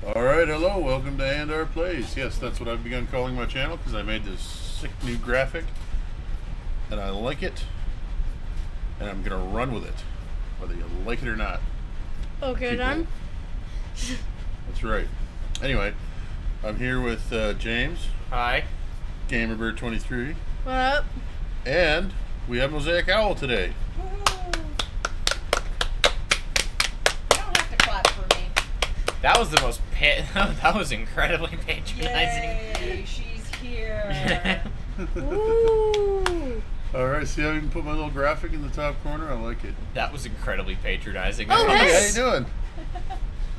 Alright, hello, welcome to And Our Plays. Yes, that's what I've begun calling my channel because I made this sick new graphic and I like it and I'm gonna run with it, whether you like it or not. Okay, People. done. That's right. Anyway, I'm here with James, Hi. Gamerbird23, What up? and we have Mosaic Owl today. Woohoo! You don't have to clap for me. That was the most that was incredibly patronizing. Yay, she's here. Ooh. Alright, see how I even put my little graphic in the top corner? I like it. That was incredibly patronizing. Oh, Hey, yes. how you doing?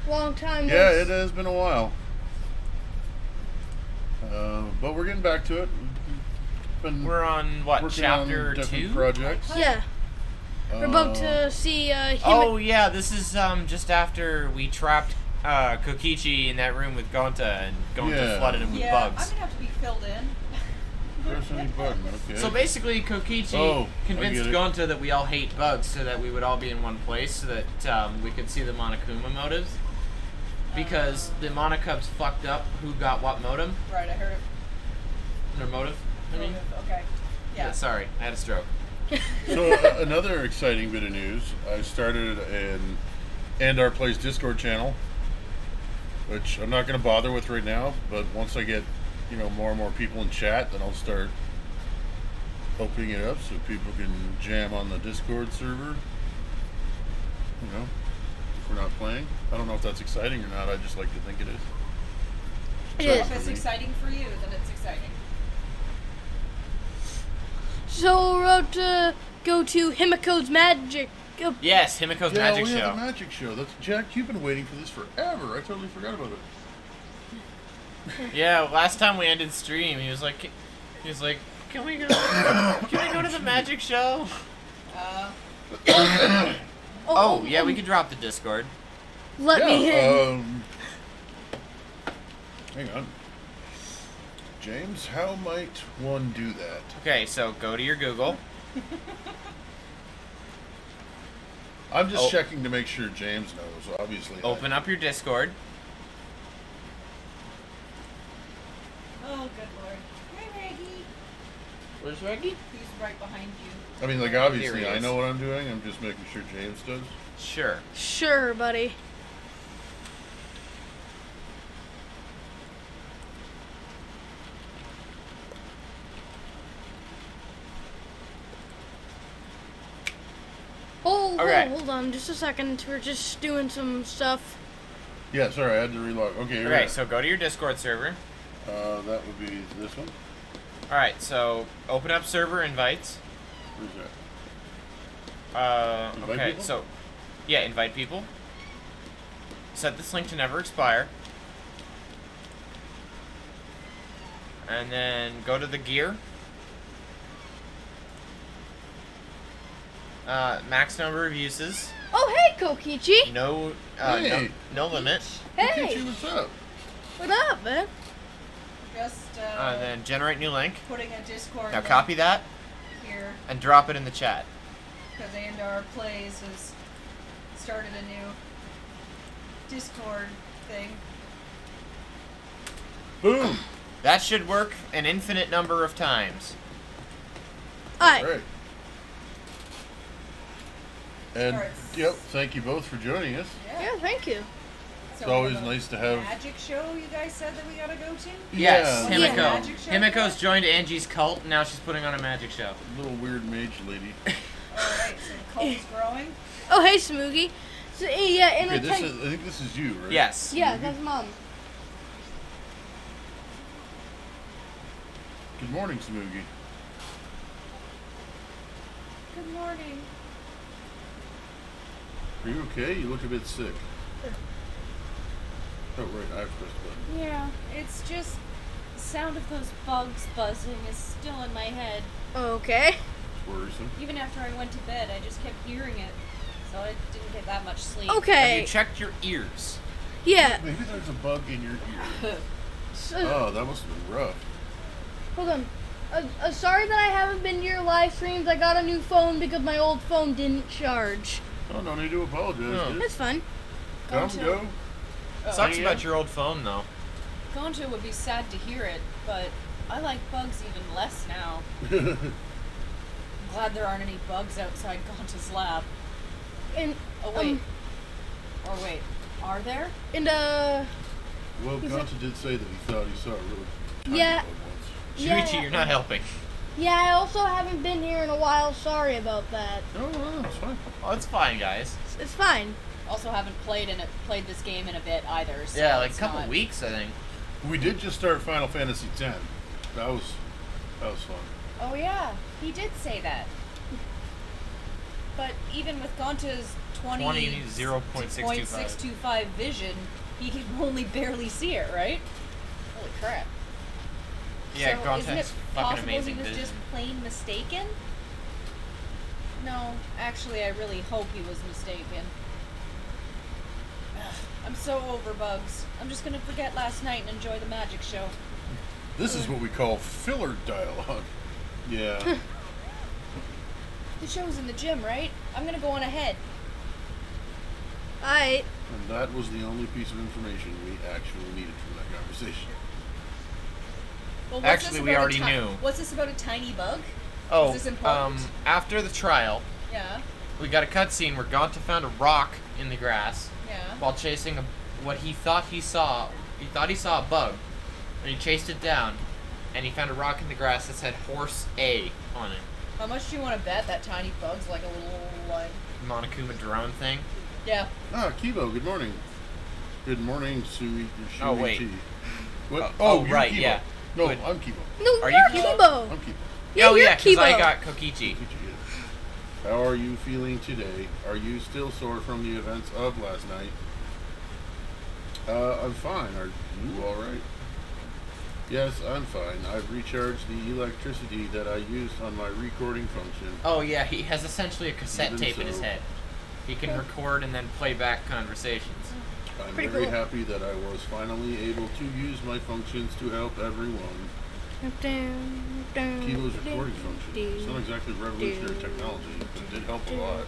Long time. Yeah, it has been a while. But we're getting back to it. Been We're on what, working chapter on different 2? projects. Yeah, we're about to see him. Oh yeah, this is just after we trapped Kokichi in that room with Gonta and Gonta Yeah. flooded him with Yeah, bugs. I'm gonna have to be filled in. Press any button, okay. So basically, Kokichi Oh, I convinced get it. Gonta that we all hate bugs so that we would all be in one place so that we could see the Monokuma motives. Because the Monokubs fucked up who got what modem, Right, I heard or motive. I mean, it. Okay. yeah, Yeah. sorry, I had a stroke. So another exciting bit of news. I started an And Our Plays Discord channel, which I'm not going to bother with right now, but once I get, more and more people in chat, then I'll start opening it up so people can jam on the Discord server. If we're not playing. I don't know if that's exciting or not. I just like to think it is. It So is. if it's exciting for you, then it's exciting. So we're about to go to Himiko's Magic. Yes, Himiko's Yeah, Magic we Show. have the magic show. That's Jack. You've been waiting for this forever. I totally forgot about it. Yeah, last time we ended stream, he was like, can we go to the magic show? Oh, yeah, we could drop the Discord. Let me in. Hang on. James, how might one do that? Okay, so go to your Google. I'm just Oh. checking to make sure James knows, obviously. Open up your Discord. Oh, good lord. Hey, Reggie. Where's Reggie? He's right behind you. I mean, like, Here obviously, he I is. know what I'm doing. I'm just making sure James does. Sure. Sure, buddy. Okay. Hold on, just a second. We're just doing some stuff. Yeah, sorry, I had to relog. Okay, here we Okay, are. so go to your Discord server. That would be this one. Alright, so open up server invites. Where's that? Invite Okay, people? so, yeah, invite people. Set this link to never expire. And then go to the gear. Max number of uses. Oh, hey, Kokichi. No, Hey. no limit. Hey, Kokichi, what's up? what up, man? Just And then generate new link. putting a Discord Now link copy that here and drop it in the chat. because And Our Plays has started a new Discord thing. Boom! That should work an infinite number of times. Alright. Right. And, Alright. yep, thank you both for joining us. Yeah, thank you. So It's always we have a nice to have... magic show you guys said that we gotta go to? Yes, Yeah. Himiko. Yeah. Magic show? Himiko's joined Angie's cult, and now she's putting on a magic show. Little weird mage lady. Alright, so the cult is growing. Oh, hey, Smoogie. So, yeah, in Okay, a I think this is you, right? Yes. Yeah, that's Mom. Good morning, Smoogie. Good morning. Are you okay? You look a bit sick. Oh, right, I pressed the button. Yeah, it's just the sound of those bugs buzzing is still in my head. Okay. It's worrisome. Even after I went to bed, I just kept hearing it, so I didn't get that much sleep. Have Okay. you checked your ears? Yeah. Maybe there's a bug in your ear. So, Oh, that must have been rough. hold on. Sorry that I haven't been to your live streams. I got a new phone because my old phone didn't charge. Oh, no need to apologize. No. Dude. That's fine. Come, go. Sucks Yeah. about your old phone, though. Gonta would be sad to hear it, but I like bugs even less now. Glad there aren't any bugs outside Gonta's lab. And Oh wait. Or wait, are there? and Well, He's Gonta did say that he thought he saw a really tiny Yeah. bug once. Shuichi, Yeah. you're not helping. yeah, I also haven't been here in a while. Sorry about that. Oh, well, that's fine. Oh, it's fine, guys. It's fine. Also haven't played this game in a bit either. So Yeah, like a it's couple not- weeks, I think. We did just start Final Fantasy X. That was fun. Oh yeah, he did say that. But even with Gonta's 20.625. 0.625 vision, he can only barely see it, right? Holy crap. Yeah, so Gonta isn't has it fucking possible amazing he was vision. just plain mistaken? No, actually I really hope he was mistaken. Ugh, I'm so over bugs. I'm just gonna forget last night and enjoy the magic show. This is what we call filler dialogue. Yeah. The show's in the gym, right? I'm gonna go on ahead. Alright. And that was the only piece of information we actually needed from that conversation. Well, what's Actually, this we about already knew. What's this about a tiny bug? Oh, Is this important? after the trial, Yeah. we got a cutscene where Gonta found a rock in the grass Yeah. while chasing what he thought he saw. He thought he saw a bug, and he chased it down, and he found a rock in the grass that said Horse A on it. How much do you want to bet that tiny bug's like a little like? Monokuma drone thing. Yeah. Ah, Kibo, good morning. Good morning, Sui. Oh, wait. What? Oh, you're right, Kibo. yeah. No, Good. I'm Kibo. No, Are you're you Kibo. I'm Kibo. Yeah, oh you're yeah, because I Kibo. got Kokichi. How are you feeling today? Are you still sore from the events of last night? I'm fine. Are you alright? Yes, I'm fine. I've recharged the electricity that I used on my recording function. Oh yeah, he has essentially a cassette Even tape in his so. head. He can record and then play back conversations. I'm Pretty very cool. happy that I was finally able to use my functions to help everyone. Kibo's recording function. It's not exactly revolutionary technology, but it did help a lot.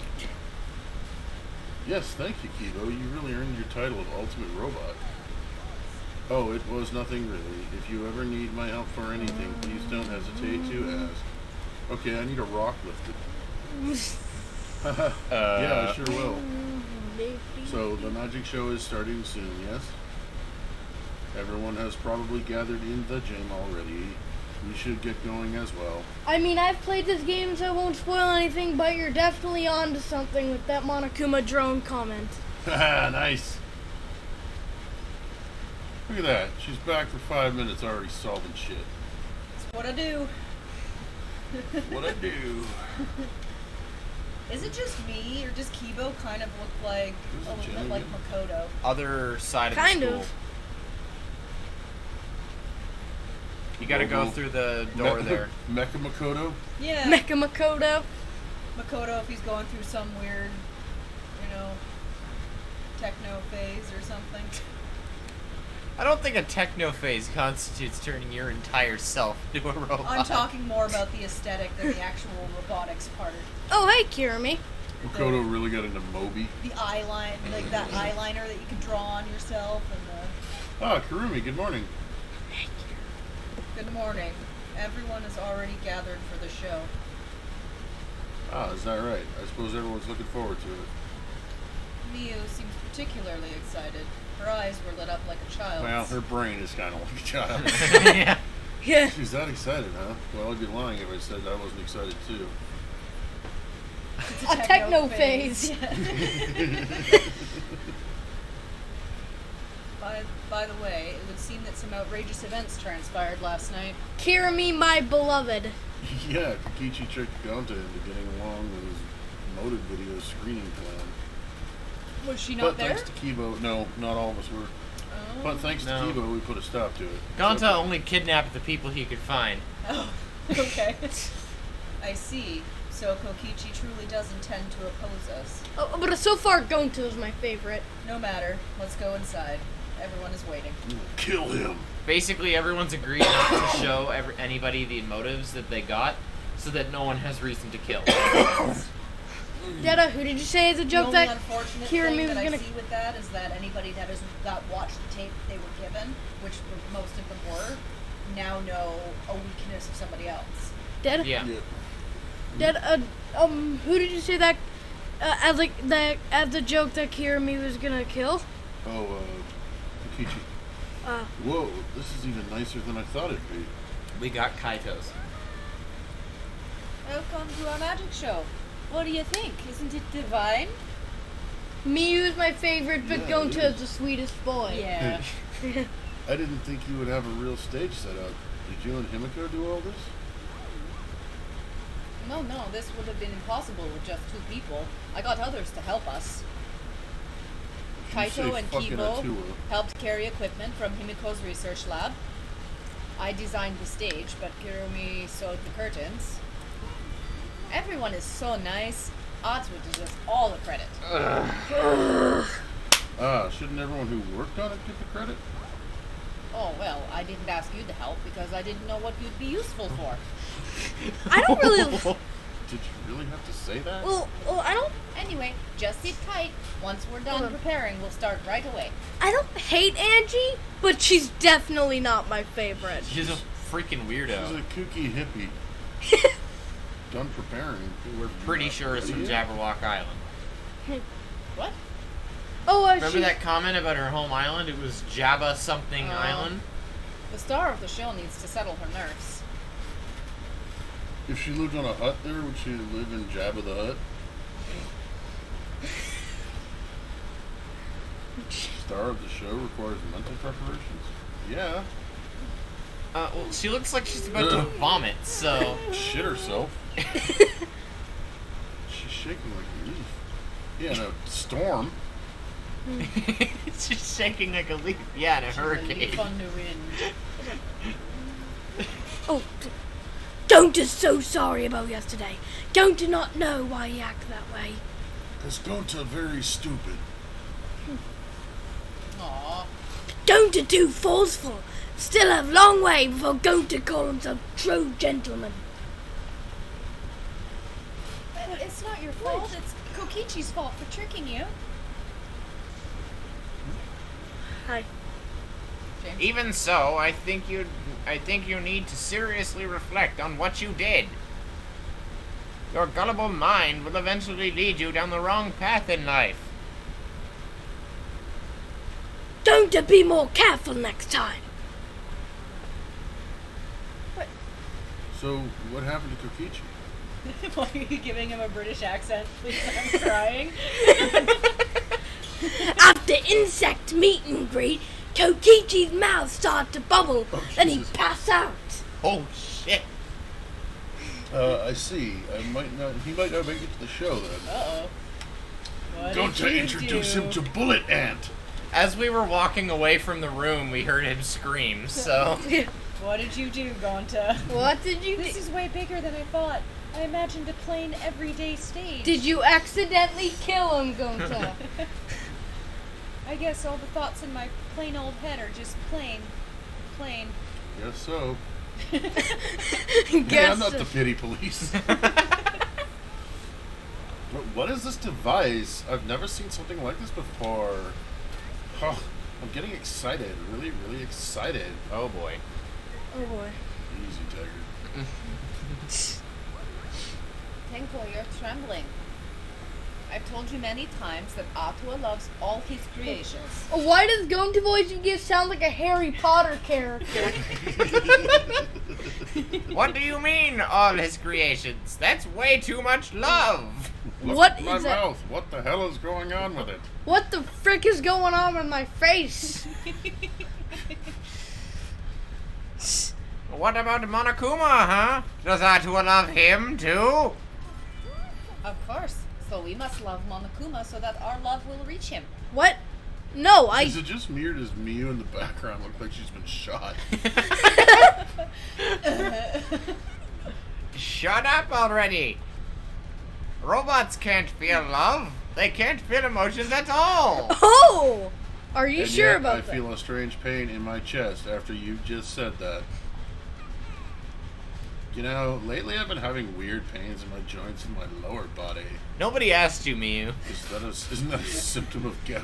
Yes, thank you, Kibo. You really earned your title of Ultimate Robot. Oh, it was nothing really. If you ever need my help for anything, please don't hesitate to ask. Okay, I need a rock lifted. Yeah, I sure will. So, the magic show is starting soon, yes? Everyone has probably gathered in the gym already. We should get going as well. I mean, I've played this game, so I won't spoil anything, but you're definitely onto something with that Monokuma drone comment. Haha, nice. Look at that. She's back for 5 minutes already solving shit. That's what I do. What I do. Is it just me, or does Kibo kind of look like Who's a the little gym bit like again? Makoto? Other side of Kind the school. of. You gotta go Robo- through the door there. Mecha Makoto? Yeah. Mecha Makoto. Makoto, if he's going through some weird, techno phase or something. I don't think a techno phase constitutes turning your entire self into a robot. I'm talking more about the aesthetic than the actual robotics part. Oh, hey, Kirumi. Makoto really got into Moby. The eyeline, like that eyeliner that you can draw on yourself, and Ah, Karumi, good morning. the good morning. Everyone is already gathered for the show. Ah, is that right? I suppose everyone's looking forward to it. Miu seems particularly excited. Her eyes were lit up like a child's. Well, her brain is kind of like a child. Yeah. Yeah. She's that excited, huh? Well, I'd be lying if I said I wasn't excited too. It's A techno phase. Yeah. By the way, it would seem that some outrageous events transpired last night. Kirumi, my beloved. Yeah, Kokichi tricked Gonta into getting along with his motive video screening plan. Was she But not there? thanks to Kibo, no, not all of us were. Oh. But thanks to No. Kibo, we put a stop to it. Gonta So- only kidnapped the people he could find. Oh, okay. I see. So Kokichi truly does intend to oppose us. Oh, but so far, Gonta is my favorite. No matter. Let's go inside. Everyone is waiting. Kill him. Basically, everyone's agreed not to show anybody the motives that they got, so that no one has reason to kill. Dada, who did you say is a The joke only that unfortunate Kirimi thing was that gonna? I see with that is that anybody that has watched the tape they were given, which most of them were, now know a weakness of somebody else. Dada, Yeah. Dada, who did you say that as the joke that Kirimi was gonna kill? Oh, Kokichi. Whoa, this is even nicer than I thought it'd be. We got Kaito's. Welcome to our magic show. What do you think? Isn't it divine? Miyu's my favorite, but Yeah, Gonta it is the sweetest boy. Yeah. I didn't think you would have a real stage set up. Did you and Himiko do all this? No, this would have been impossible with just 2 people. I got others to help us. You say Kaito and fucking Kibo Atua. helped carry equipment from Himiko's research lab. I designed the stage, but Kirumi sewed the curtains. Everyone is so nice. Atsu deserves all the credit. Shouldn't everyone who worked on it get the credit? Oh, well, I didn't ask you to help because I didn't know what you'd be useful for. I don't really. Did you really have to say that? Well, I don't. Anyway, just sit tight. Once we're done Okay. preparing, we'll start right away. I don't hate Angie, but she's definitely not my favorite. She's a freaking She's weirdo. a kooky hippie. Done preparing. We're Pretty sure it's from ready. Jabberwock Island. What? Oh, Remember that comment about her home island? It was Jabba something Oh. island. The star of the show needs to settle her nerves. If she lived on a hut there, would she live in Jabba the Hutt? Star of the show requires mental preparations. Yeah. Well, she looks like she's about to vomit, so. Shit herself. She's shaking like a leaf. Yeah, in a storm. She's shaking like a leaf. Yeah, in a Leaf hurricane. on the wind. Oh, Gonta is so sorry about yesterday. Gonta do not know why he acted that way. Because Gonta very stupid. Aww. Gonta too forceful. Still have long way before Gonta call himself true gentleman. But it's not your fault. It's Kokichi's fault for tricking you. Hi. James? Even so, I think you need to seriously reflect on what you did. Your gullible mind will eventually lead you down the wrong path in life. Gonta be more careful next time. So, what happened to Kokichi? Why are you giving him a British accent? Please, I'm crying. After insect meet and greet, Kokichi's mouth started to bubble, Oh, and he Jesus. passed out. Oh shit! I see. He might not make it to the show then. Uh-oh. What did Gonta you introduce do? him to Bullet Ant. As we were walking away from the room, we heard him scream. So What did you do, Gonta? What did you This is way bigger than I thought. I imagined a plain, everyday stage. Did you accidentally kill him, Gonta? I guess all the thoughts in my plain old head are just plain. Guess so. Guess Yeah, I'm not so. the pity police. What is this device? I've never seen something like this before. Oh, I'm getting excited. Really, really excited. oh boy. Oh boy. Easy, Tiger. Tenko, you're trembling. I've told you many times that Atua loves all his creations. Why does Gonta voice you give sound like a Harry Potter character? What do you mean, all his creations? That's way too much love. Look What at my is that? mouth. What the hell is going on with it? What the frick is going on with my face? What about Monokuma, huh? Does Atua love him too? Of course. So we must love Monokuma so that our love will reach him. What? No, Is it just me or does Miu in the background look like she's been shot? Shut up already. Robots can't feel love. They can't feel emotions at all. Oh! Are you And sure yet about I that? feel a strange pain in my chest after you just said that. You know, lately I've been having weird pains in my joints in my lower body. Nobody asked you, Miyu. Isn't that a symptom of gout?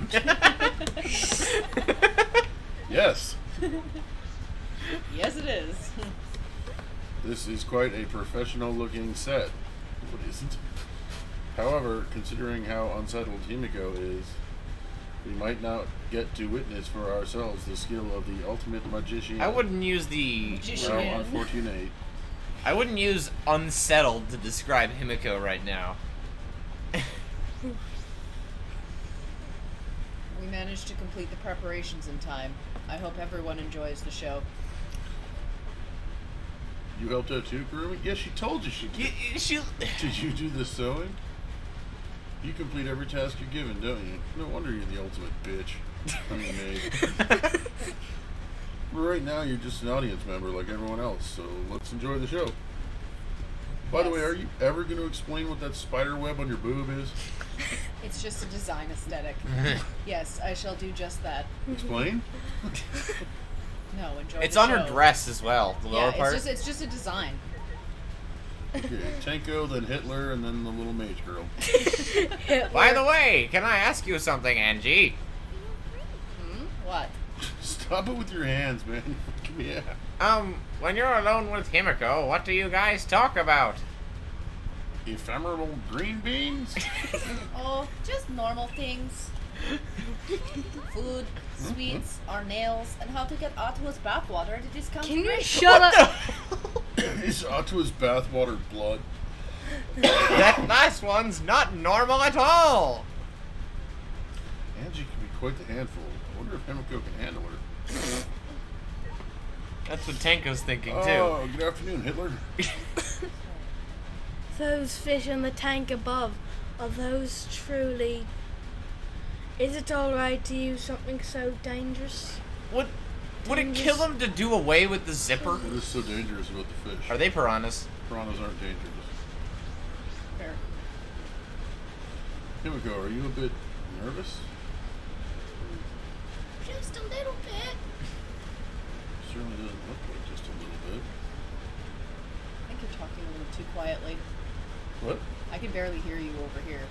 Yes. Yes, it is. This is quite a professional-looking set. What isn't? However, considering how unsettled Himiko is, we might not get to witness for ourselves the skill of the ultimate magician. I wouldn't use the... Well, unfortunate. I wouldn't use unsettled to describe Himiko right now. We managed to complete the preparations in time. I hope everyone enjoys the show. You helped out too, Kurumi? Yes, she told you she did. Did you do the sewing? You complete every task you're given, don't you? No wonder you're the ultimate bitch. I mean, maid. But right now, you're just an audience member like everyone else, so let's enjoy the show. By the way, are you ever going to explain what that spider web on your boob is? It's just a design aesthetic. Yes, I shall do just that. Explain? No, enjoy It's the on show. her dress as well, the lower Yeah, part. it's just a design. Okay, Tenko, then Hitler, and then the little mage girl. By the way, can I ask you something, Angie? What? Stop it with your hands, man. Give me a... When you're alone with Himiko, what do you guys talk about? Ephemeral green beans? Oh, just normal things. Food, sweets, our nails, and how to get Atua's bathwater at a discount. Can you rate. shut up? Is Atua's bathwater blood? That last one's not normal at all! Angie can be quite the handful. I wonder if Himiko can handle her. That's what Tenko's thinking, too. Oh, good afternoon, Hitler. Those fish in the tank above, are those truly... Is it alright to use something so dangerous? Would it kill him to do away with the zipper? What is so dangerous about the fish? Are they piranhas? Piranhas aren't dangerous. Fair. Himiko, are you a bit nervous? Just a little bit. Certainly doesn't look like just a little bit. I think you're talking a little too quietly. What? I can barely hear you over here.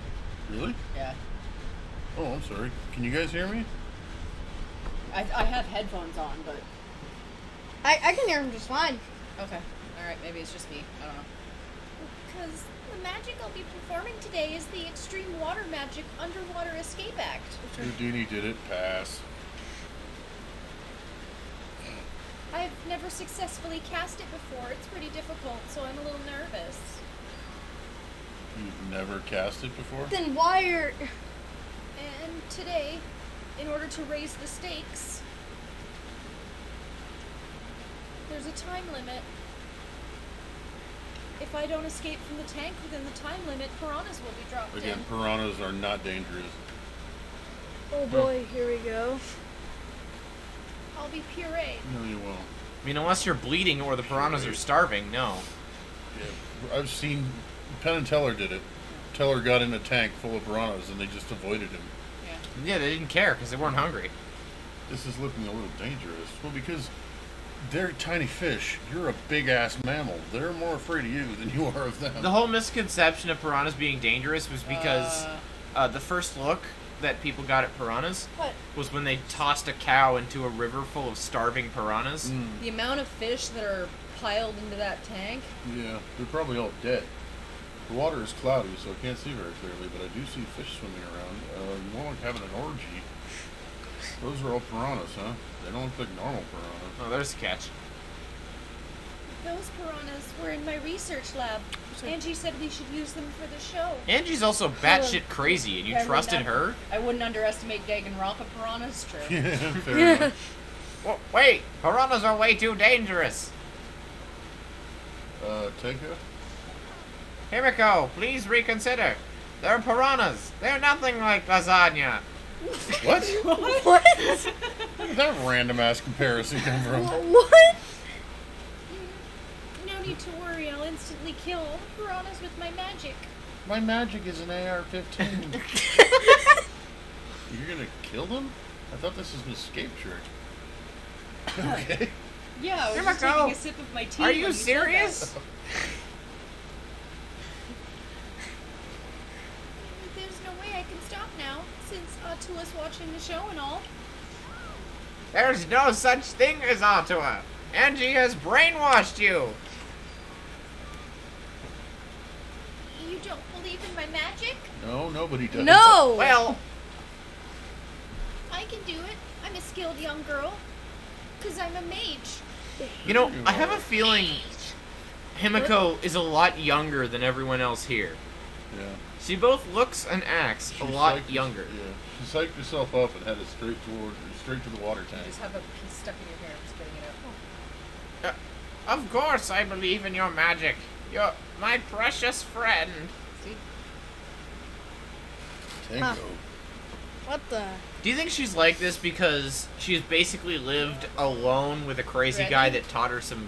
Really? Yeah. Oh, I'm sorry. Can you guys hear me? I have headphones on, but... I can hear him just fine. Okay. Alright, maybe it's just me. I don't know. Because the magic I'll be performing today is the Extreme Water Magic Underwater Escape Act. Houdini did it. Pass. I've never successfully cast it before. It's pretty difficult, so I'm a little nervous. You've never cast it before? Then why are... And today, in order to raise the stakes, there's a time limit. If I don't escape from the tank within the time limit, piranhas will be dropped Again, in. piranhas are not dangerous. Oh boy, here we go. I'll be pureed. No, you won't. I mean, unless you're bleeding or the piranhas are starving, no. Yeah, I've seen... Penn and Teller did it. Teller got in a tank full of piranhas and they just avoided him. Yeah, they didn't care because they weren't hungry. This is looking a little dangerous. Well, because they're tiny fish. You're a big-ass mammal. They're more afraid of you than you are of them. The whole misconception of piranhas being dangerous was because the first look that people got at piranhas What? was when they tossed a cow into a river full of starving piranhas. The amount of fish that are piled into that tank. Yeah, they're probably all dead. The water is cloudy, so I can't see very clearly, but I do see fish swimming around. More like having an orgy. Those are all piranhas, huh? They don't look like normal piranhas. Oh, there's the catch. Those piranhas were in my research lab. Angie said we should use them for the show. Angie's also batshit crazy, and you trusted her? I wouldn't underestimate Danganronpa piranhas. True. Yeah, fair enough. Well, wait! Piranhas are way too dangerous! Tenka? Himiko, please reconsider. They're piranhas. They're nothing like lasagna. What? What? Where did that random-ass comparison come from? What? No need to worry, I'll instantly kill all the piranhas with my magic. My magic is an AR-15. You're gonna kill them? I thought this was an escape trick. Okay. Yeah, I was Here just we go. taking a sip of my tea. Are when you said serious? that. There's no way I can stop now, since Atua's watching the show and all. There's no such thing as Atua. Angie has brainwashed you. You don't believe in my magic? No, nobody does. No! Well, I can do it. I'm a skilled young girl. 'Cause I'm a mage. you know, I have a feeling Himiko is a lot younger than everyone else here. Yeah. She both looks and acts a She lot psyched- younger. Yeah. She psyched herself up and headed straight to the water You tank. just have a piece stuck in your hair and spitting it out. Of course, I believe in your magic. You're my precious friend. See? Tango. What the? Do you think she's like this because she's basically lived alone with a crazy guy Ready? that taught her some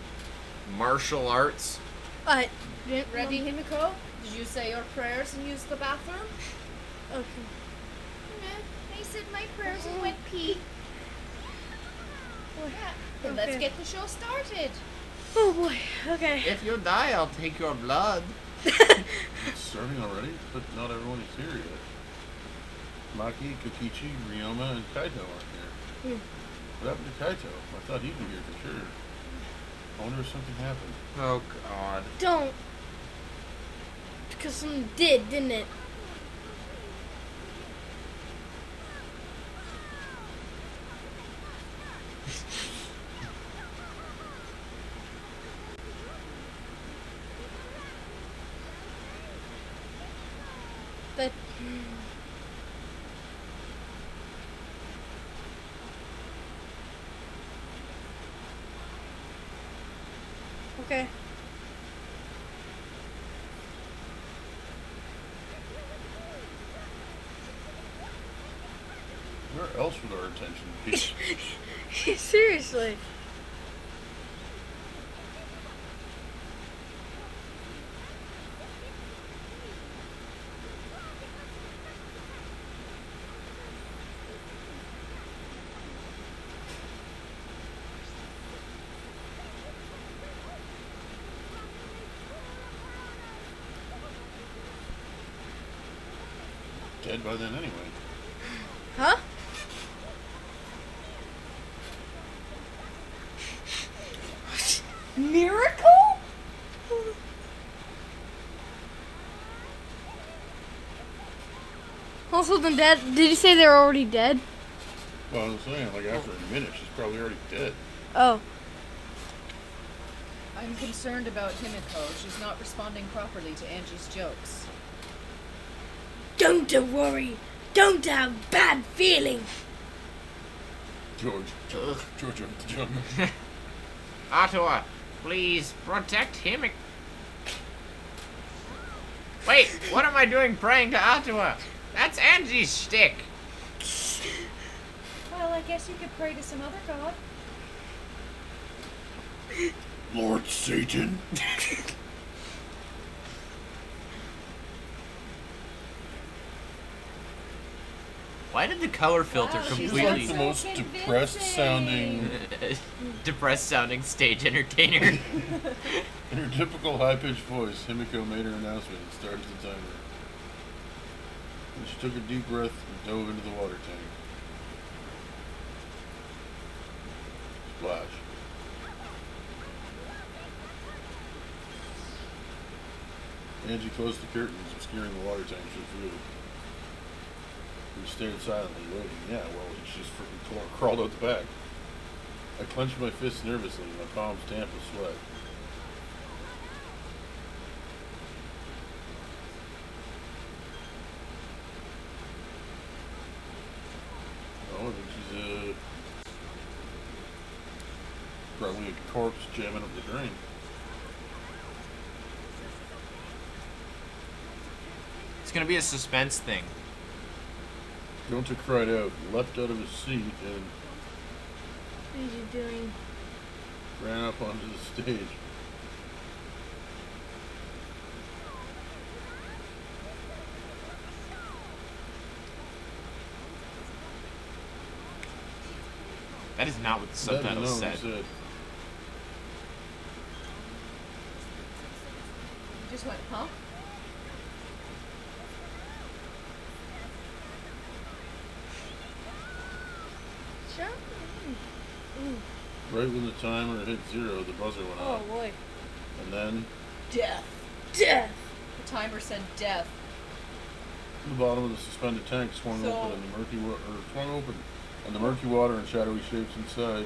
martial arts? I Ready, Himiko? Did you say your prayers and use the bathroom? Okay. I said my prayers and went pee. Then let's Okay. get the show started. Oh boy. Okay. If you die, I'll take your blood. It's starting already, but not everyone is here yet. Maki, Kokichi, Ryoma, and Kaito aren't here. What happened to Kaito? I thought he'd be here for sure. I wonder if something happened. Oh, God. Don't. Because something didn't it? That. Okay. Where else would our attention be? Seriously. Dead by then anyway. Huh? Miracle? Also, then dead. Did you say they're already dead? Well, I'm saying, like, after a minute, she's probably already dead. Oh. I'm concerned about Himiko. She's not responding properly to Angie's jokes. Don't worry. Don't have bad feelings. George of the jungle. Atua, please protect him. Wait, what am I doing praying to Atua? That's Angie's shtick. Well, I guess you could pray to some other god. Lord Satan. Why did the color filter Wow, she's She's completely like the most depressed sounding, depressed sounding stage entertainer? in her typical high pitched voice, Himiko made her announcement and started the timer. Then she took a deep breath and dove into the water tank. Splash. Angie closed the curtains, obscuring the water tank with view. We stared silently, waiting. Yeah, well, she just freaking crawled out the back. I clenched my fists nervously, my palms damp with sweat. Oh, I think she's probably a corpse jamming up the drain. It's gonna be a suspense thing. Gonta cried out, leapt out of his seat, and What are you doing? ran up onto the stage. That is not what the That is subtitles not what said. he said. just went, huh? Sure. Right when the timer hit 0, the buzzer went Oh off. boy. And then, Death. Death. The timer said death. the bottom of the suspended tank swung So- open, and the murky water and shadowy shapes inside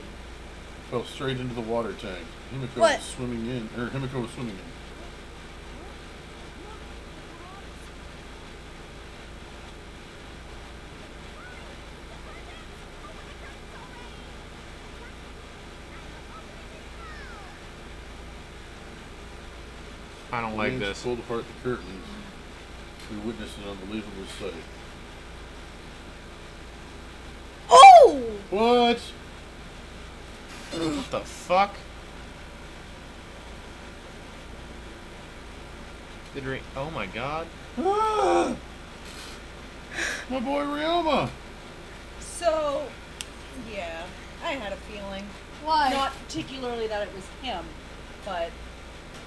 fell straight into the water tank. Himiko What? was swimming in. I don't The like Marines this. pulled apart the curtains. We witnessed an unbelievable sight. Oh! What? What the fuck? Oh my god. Ah! My boy Ryoma! So, yeah, I had a feeling. Why? Not particularly that it was him, but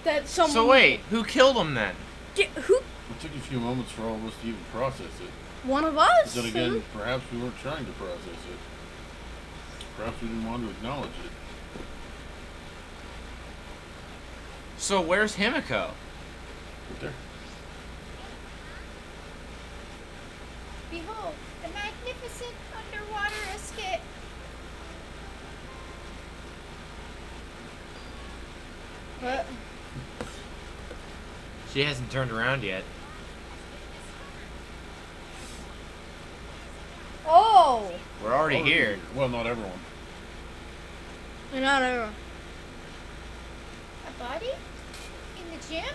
That someone. So wait, who killed him then? Who? It took a few moments for all of us to even process it. One of But us? then again, perhaps we weren't trying to process it. Perhaps we didn't want to acknowledge it. So where's Himiko? Right there. Behold, the magnificent underwater escape. What? She hasn't turned around yet. Oh! We're already here. Well, not everyone. You're not everyone. A body? In the gym?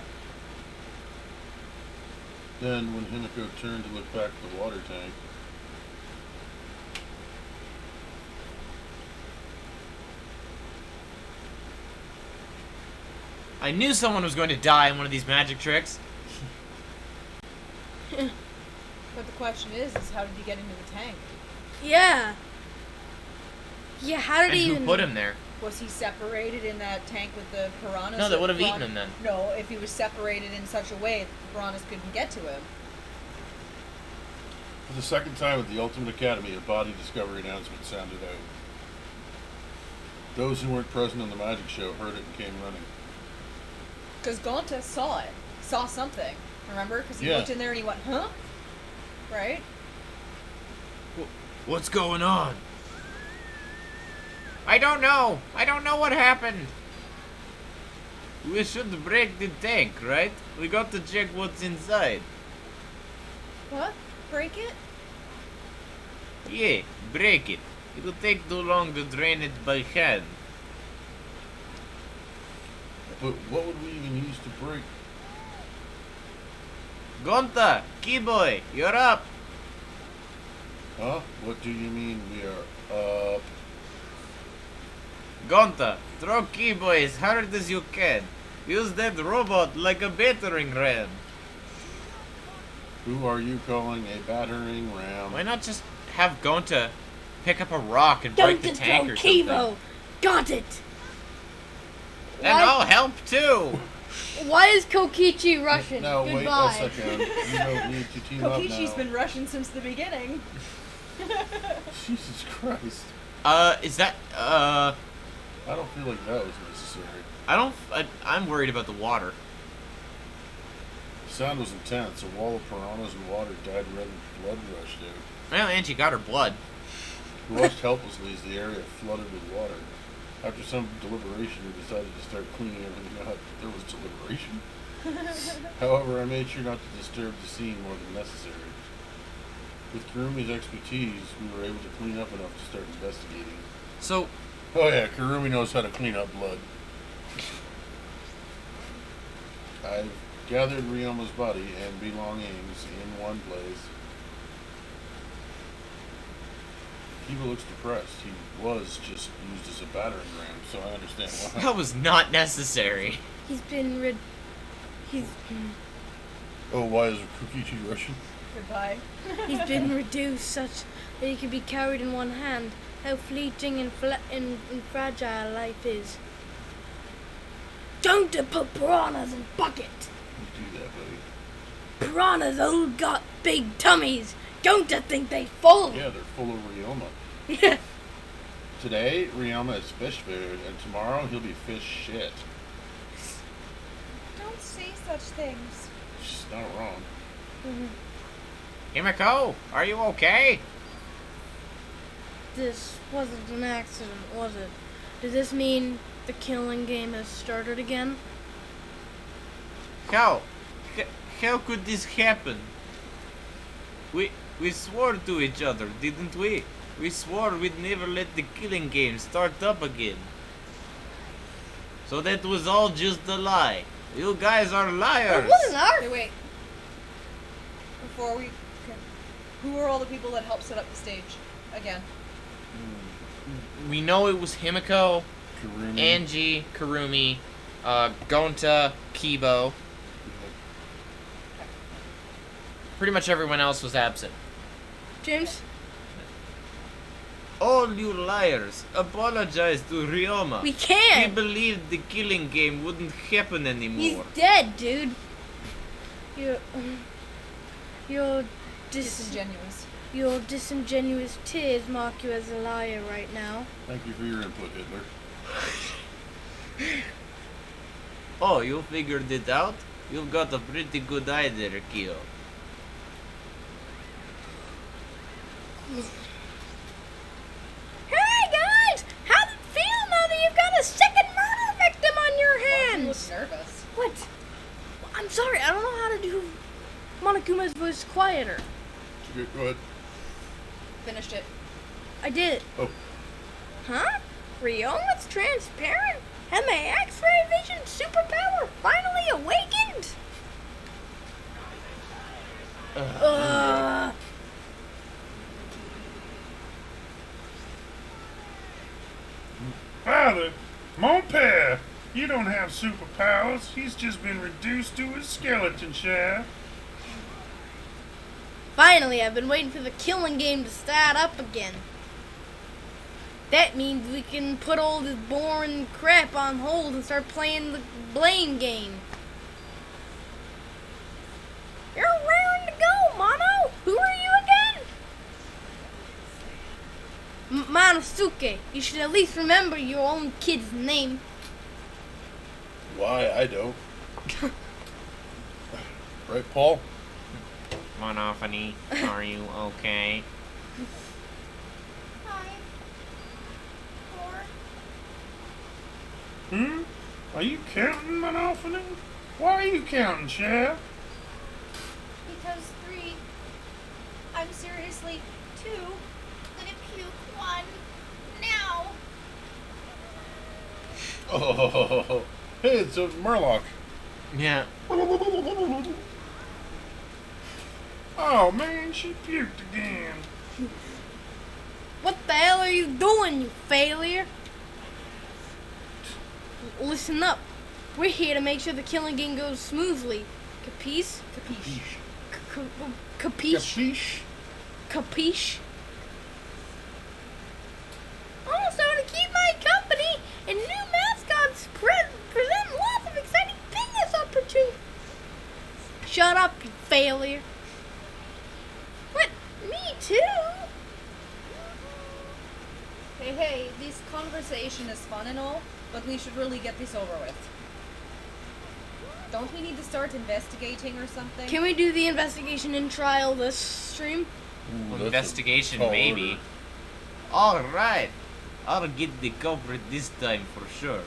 Then, when Himiko turned to look back at the water tank, I knew someone was going to die in one of these magic tricks. the question is how did he get into the tank? Yeah. Yeah, how did And he who even. put him there? Was he separated in that tank with the piranhas? No, they would have Piran- eaten him then. No, if he was separated in such a way that the piranhas couldn't get to him. for the second time at the Ultimate Academy, a body discovery announcement sounded out. Those who weren't present on the magic show heard it and came running. Because Gonta saw it. Saw something. Remember? Because he Yeah. looked in there and he went, huh? Right? What's going on? I don't know. I don't know what happened. We should break the tank, right? We got to check what's inside. What? Break it? Yeah, break it. It'll take too long to drain it by hand. But what would we even use to break? Gonta, Keyboy, you're up. Huh? What do you mean we are up? Gonta, throw Keyboy as hard as you can. Use that robot like a battering ram. Who are you calling a battering ram? Why not just have Gonta pick up a rock and Don't break the tank or Kivo! something? Got it! And Why- I'll help too. Why is Kokichi Russian? No, wait a Goodbye. second. You don't need to team up Kokishi's now. been Russian since the beginning. Jesus Christ. Is that, I don't feel like that was necessary. I'm worried about the water. The sound was intense. A wall of piranhas and water dyed red and blood rushed out. Well, and she got her blood. We watched helplessly as the area flooded with water. After some deliberation, we decided to start cleaning everything up. There was deliberation? However, I made sure not to disturb the scene more than necessary. With Kurumi's expertise, we were able to clean up enough to start investigating. So, Oh yeah, Kurumi knows how to clean up blood. I've gathered Ryoma's body and belongings in one place. Kiba looks depressed. He was just used as a battering ram, so I understand why. that was not necessary. He's been Oh, why is Kokichi Russian? Goodbye. he's been reduced such that he can be carried in one hand. How fleeting and fragile life is. Don't put piranhas in bucket. Don't do that, buddy. Piranhas all got big tummies. Don't you think they full? Yeah, they're full of Ryoma. Yeah. Today, Ryoma is fish food, and tomorrow he'll be fish shit. Don't say such things. She's not wrong. Himiko, are you okay? This wasn't an accident, was it? Does this mean the killing game has started again? How? How could this happen? We swore to each other, didn't we? We swore we'd never let the killing game start up again. So that was all just a lie. You guys are It liars. wasn't our. Okay, wait. Before we... Okay. Who are all the people that helped set up the stage? Again. We know it was Himiko, Karumi. Angie, Karumi, Gonta, Kibo. Pretty much everyone else was absent. James? All you liars, apologize to Ryoma. We We can't. believed the killing game wouldn't happen He's anymore. dead, dude. Your Disingenuous. your disingenuous tears mark you as a liar right now. Thank you for your input, Hitler. Oh, you figured it out? You've got a pretty good eye there, Kyo. Hey guys, how's it feel now that you've got a second murder victim on your You hands? look nervous. What? I'm sorry, I don't know how to do Monokuma's voice quieter. Go ahead. Finished it. I did it. Oh, Huh? Ryoma's transparent? And my X-ray vision superpower finally awakened? Father, mon père, you don't have superpowers. He's just been reduced to his skeleton shaft. Finally, I've been waiting for the killing game to start up again. That means we can put all this boring crap on hold and start playing the blame game. You're raring to go, Mono! Who are you again? Monosuke. You should at least remember your own kid's name. why? I don't. Right, Paul? Monophony, are you okay? Hi. 4. Are you counting, Monophony? Why are you counting, Shaft? Because 3. I'm seriously 2. Gonna puke 1. Now. Oh, hey, it's Murloc. Yeah. Oh man, she puked again. What the hell are you doing, you failure? Listen up. We're here to make sure the killing game goes smoothly. Capiche? Capiche. Capiche? Capiche? Capiche? Also, to keep my company and new mascots present lots of exciting business opportunities. Shut up, you failure. What? Me too? Hey, this conversation is fun and all, but we should really get this over with. Don't we need to start investigating or something? Can we do the investigation in trial this stream? Ooh, that's a Investigation, tall maybe. order. Alright, I'll get the culprit this time for sure.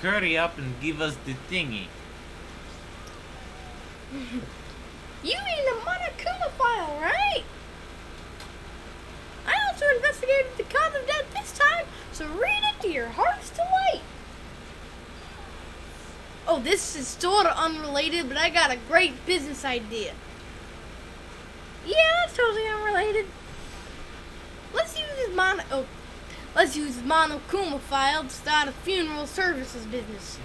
Hurry up and give us the thingy. You mean the Monokuma file, right? I also investigated the cause of death this time, so read it to your heart's delight. Oh, this is sorta unrelated, but I got a great business idea. Yeah, that's totally unrelated. Let's use this Monokuma file to start a funeral services business.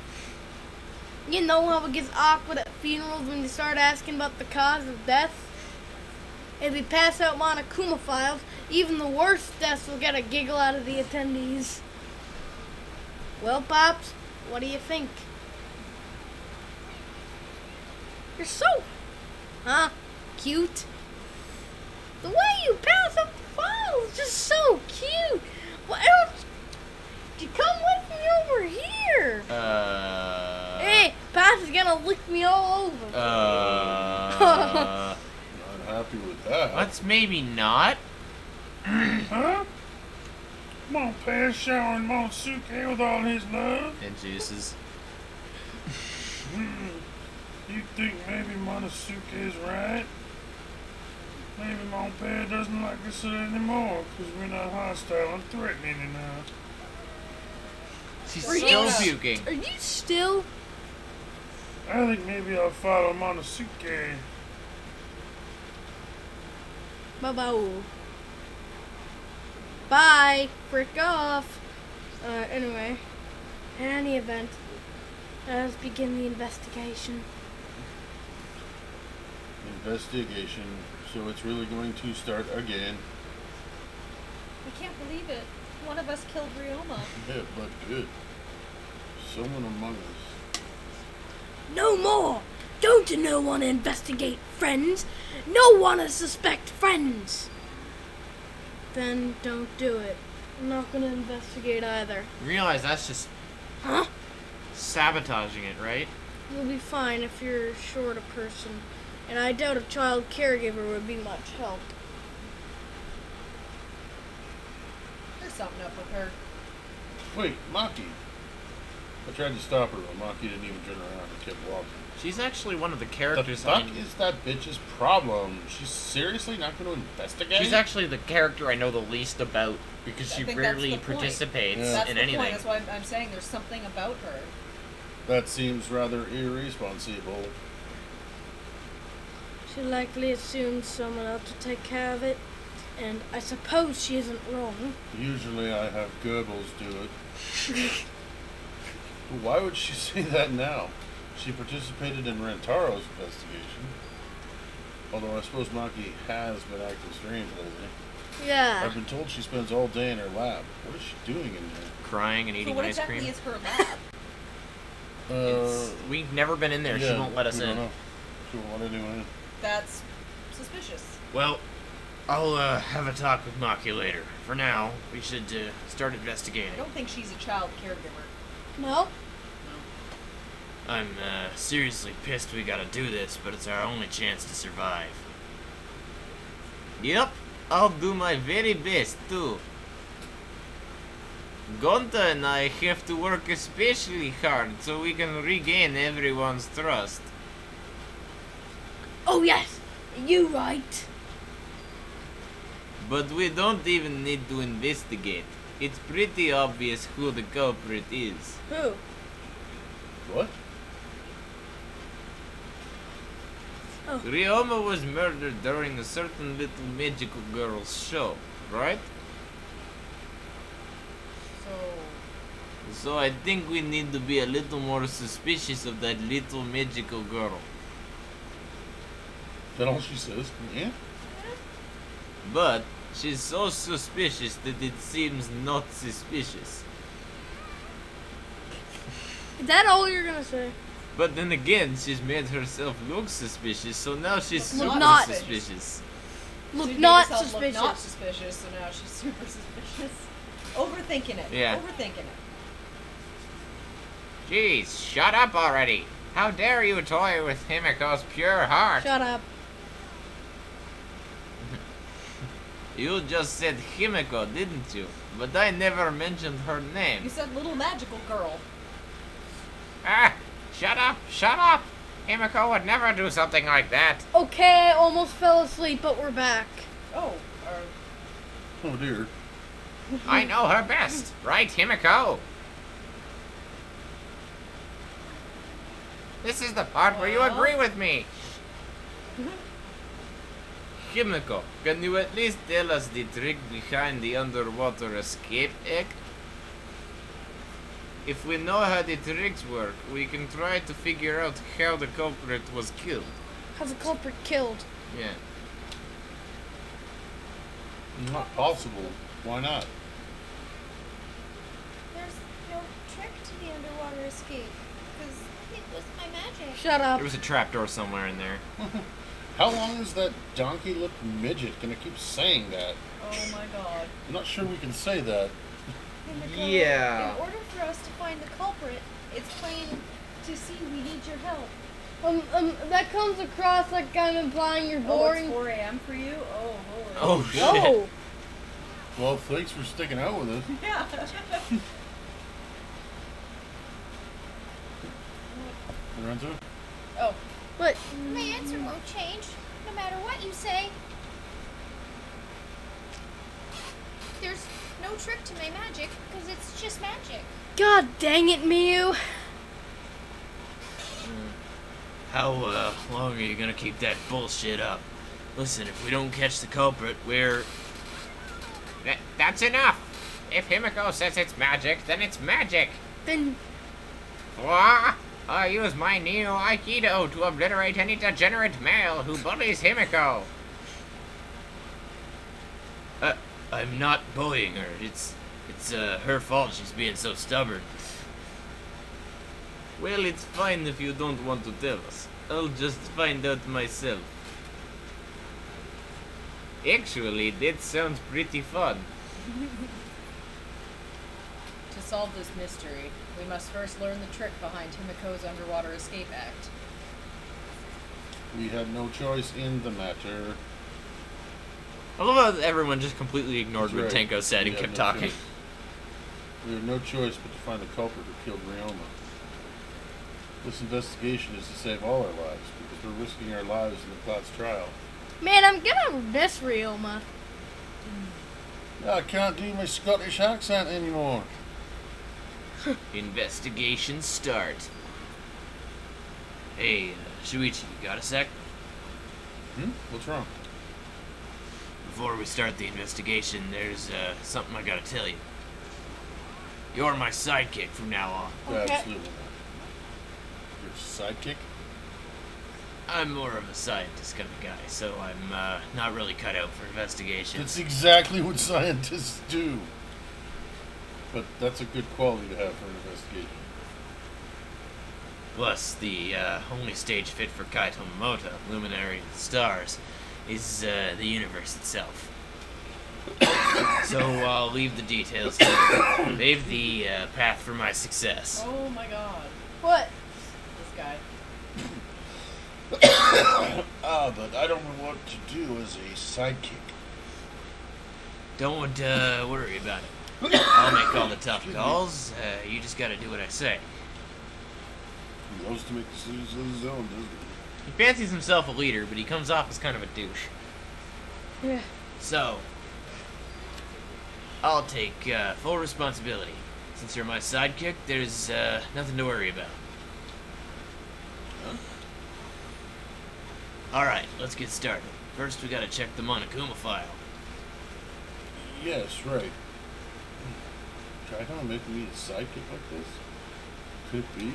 You know how it gets awkward at funerals when you start asking about the cause of death? If we pass out Monokuma files, even the worst deaths will get a giggle out of the attendees. Well, Pops, what do you think? You're so, cute. The way you pass up the files is just so cute. Why don't you come with me over here? Hey, Pass is gonna lick me all over. Not happy with that. Let's maybe not. Huh? Come on, Pass, showering Monosuke with all his love. And juices. You think maybe Monosuke is right? Maybe Monpad doesn't like us anymore because we're not hostile and threatening enough. She's Are still you- puking. Are you still? I think maybe I'll follow Monosuke. Bye-bye. Bye. Frick off. Anyway, in any event, let us begin the investigation. Investigation. So it's really going to start again. I can't believe it. One of us killed Ryoma. Yeah, but good. Someone among us. No more! Don't you no want to investigate friends? No want to suspect friends! Then don't do it. I'm not gonna investigate either. Realize that's just Huh? sabotaging it, right? You'll be fine if you're short a person. And I doubt a child caregiver would be much help. There's something up with her. Wait, Maki. I tried to stop her, but Maki didn't even turn around and kept walking. She's actually one of the The characters. fuck is that bitch's problem? She's seriously not going to investigate? She's actually the character I know the least about because I she think that's rarely the point. participates Yeah. That's in the anything. point. That's why I'm saying there's something about her. That seems rather irresponsible. She likely assumes someone else to take care of it. And I suppose she isn't wrong. Usually I have Goebbels do it. But why would she say that now? She participated in Rantaro's investigation. Although I suppose Maki has been acting strange lately. Yeah. I've been told she spends all day in her lab. What is she doing in there? Crying and So eating what ice exactly cream. is her lab? We've never been in there. She yeah, won't let us we in. don't know. She won't let anyone in. That's suspicious. Well, I'll have a talk with Maki later. For now, we should start I investigating. don't think she's a child caregiver. No? I'm seriously pissed we gotta do this, but it's our only chance to survive. Yep, I'll do my very best too. Gonta and I have to work especially hard so we can regain everyone's trust. Oh, yes. You right. But we don't even need to investigate. It's pretty obvious who the culprit is. Who? What? Ryoma was murdered during a certain little magical girl's show, right? So I think we need to be a little more suspicious of that little magical girl. Is that all she says? Yeah? But she's so suspicious that it seems not suspicious. Is that all you're gonna say? But then again, she's made herself look suspicious, so now she's Look super not suspicious. Look She made not herself suspicious. Look not suspicious, so now she's super suspicious. Overthinking it. Yeah. Overthinking it. Jeez, shut up already. How dare you toy with Himiko's pure heart? Shut up. You just said Himiko, didn't you? But I never mentioned her You name. said little magical girl. Ah, shut up, shut up. Himiko would never do something like that. Okay, I almost fell asleep, but we're back. Oh, Oh dear. I know her best, right, Himiko? This is the part where you agree with me. Himiko, can you at least tell us the trick behind the underwater escape act? If we know how the tricks work, we can try to figure out how the culprit was killed. How's the culprit killed? Yeah. Not possible. Why not? There's no trick to the underwater escape, because it was my magic magic. Shut up. There was a trapdoor somewhere in there. How long is that donkey-lipped midget gonna keep saying that? Oh my god. I'm not sure we can say that. Himiko, Yeah. In order for us to find the culprit, it's plain to see we need your help. That comes across like I'm implying you're Oh, it's boring. 4 a.m. for you? Oh, holy. Oh, shit. Oh, Well, thanks for sticking out with us. Yeah. Lorenzo? Oh, but My answer won't change, no matter what you say. There's no trick to my magic, because it's just magic. God dang it, Miu. How long are you gonna keep that bullshit up? Listen, if we don't catch the culprit, we're... That's enough. If Himiko says it's magic, then it's magic. Then Wah! I use my Neo Aikido to obliterate any degenerate male who bullies Himiko. I'm not bullying her. It's her fault she's being so stubborn. Well, it's fine if you don't want to tell us. I'll just find out myself. Actually, that sounds pretty fun. to solve this mystery, we must first learn the trick behind Himiko's Underwater Escape Act. We had no choice in the matter. I love how everyone just completely ignored That's what right. Tenko said and We kept had no talking. choice. We have no choice but to find the culprit who killed Ryoma. This investigation is to save all our lives, because we're risking our lives in the Plat's trial. man, I'm gonna miss Ryoma. I can't do my Scottish accent anymore. Investigation start. Hey, Shuichi, you got a sec? What's wrong? Before we start the investigation, there's something I gotta tell you. You're my sidekick from now on. Okay. Absolutely not. Your sidekick? I'm more of a scientist kind of guy, so I'm not really cut out for investigations. That's exactly what scientists do. But that's a good quality to have for an investigation. Plus, the only stage fit for Kaito Momoto, Luminary of the Stars, is the universe itself. So I'll leave the details to you. Pave the path for my success. Oh my god. What? This guy. But I don't know what to do as a sidekick. Don't worry about it. I'll make all the tough calls. You just gotta do what I say. He loves to make decisions on his own, doesn't He fancies himself a leader, but he comes off as kind of a douche. Yeah. So, I'll take full responsibility. Since you're my sidekick, there's nothing to worry about. Huh? Alright, let's get started. First, we gotta check the Monokuma file. he? Yes, right. Try to make me a sidekick like this? Could be.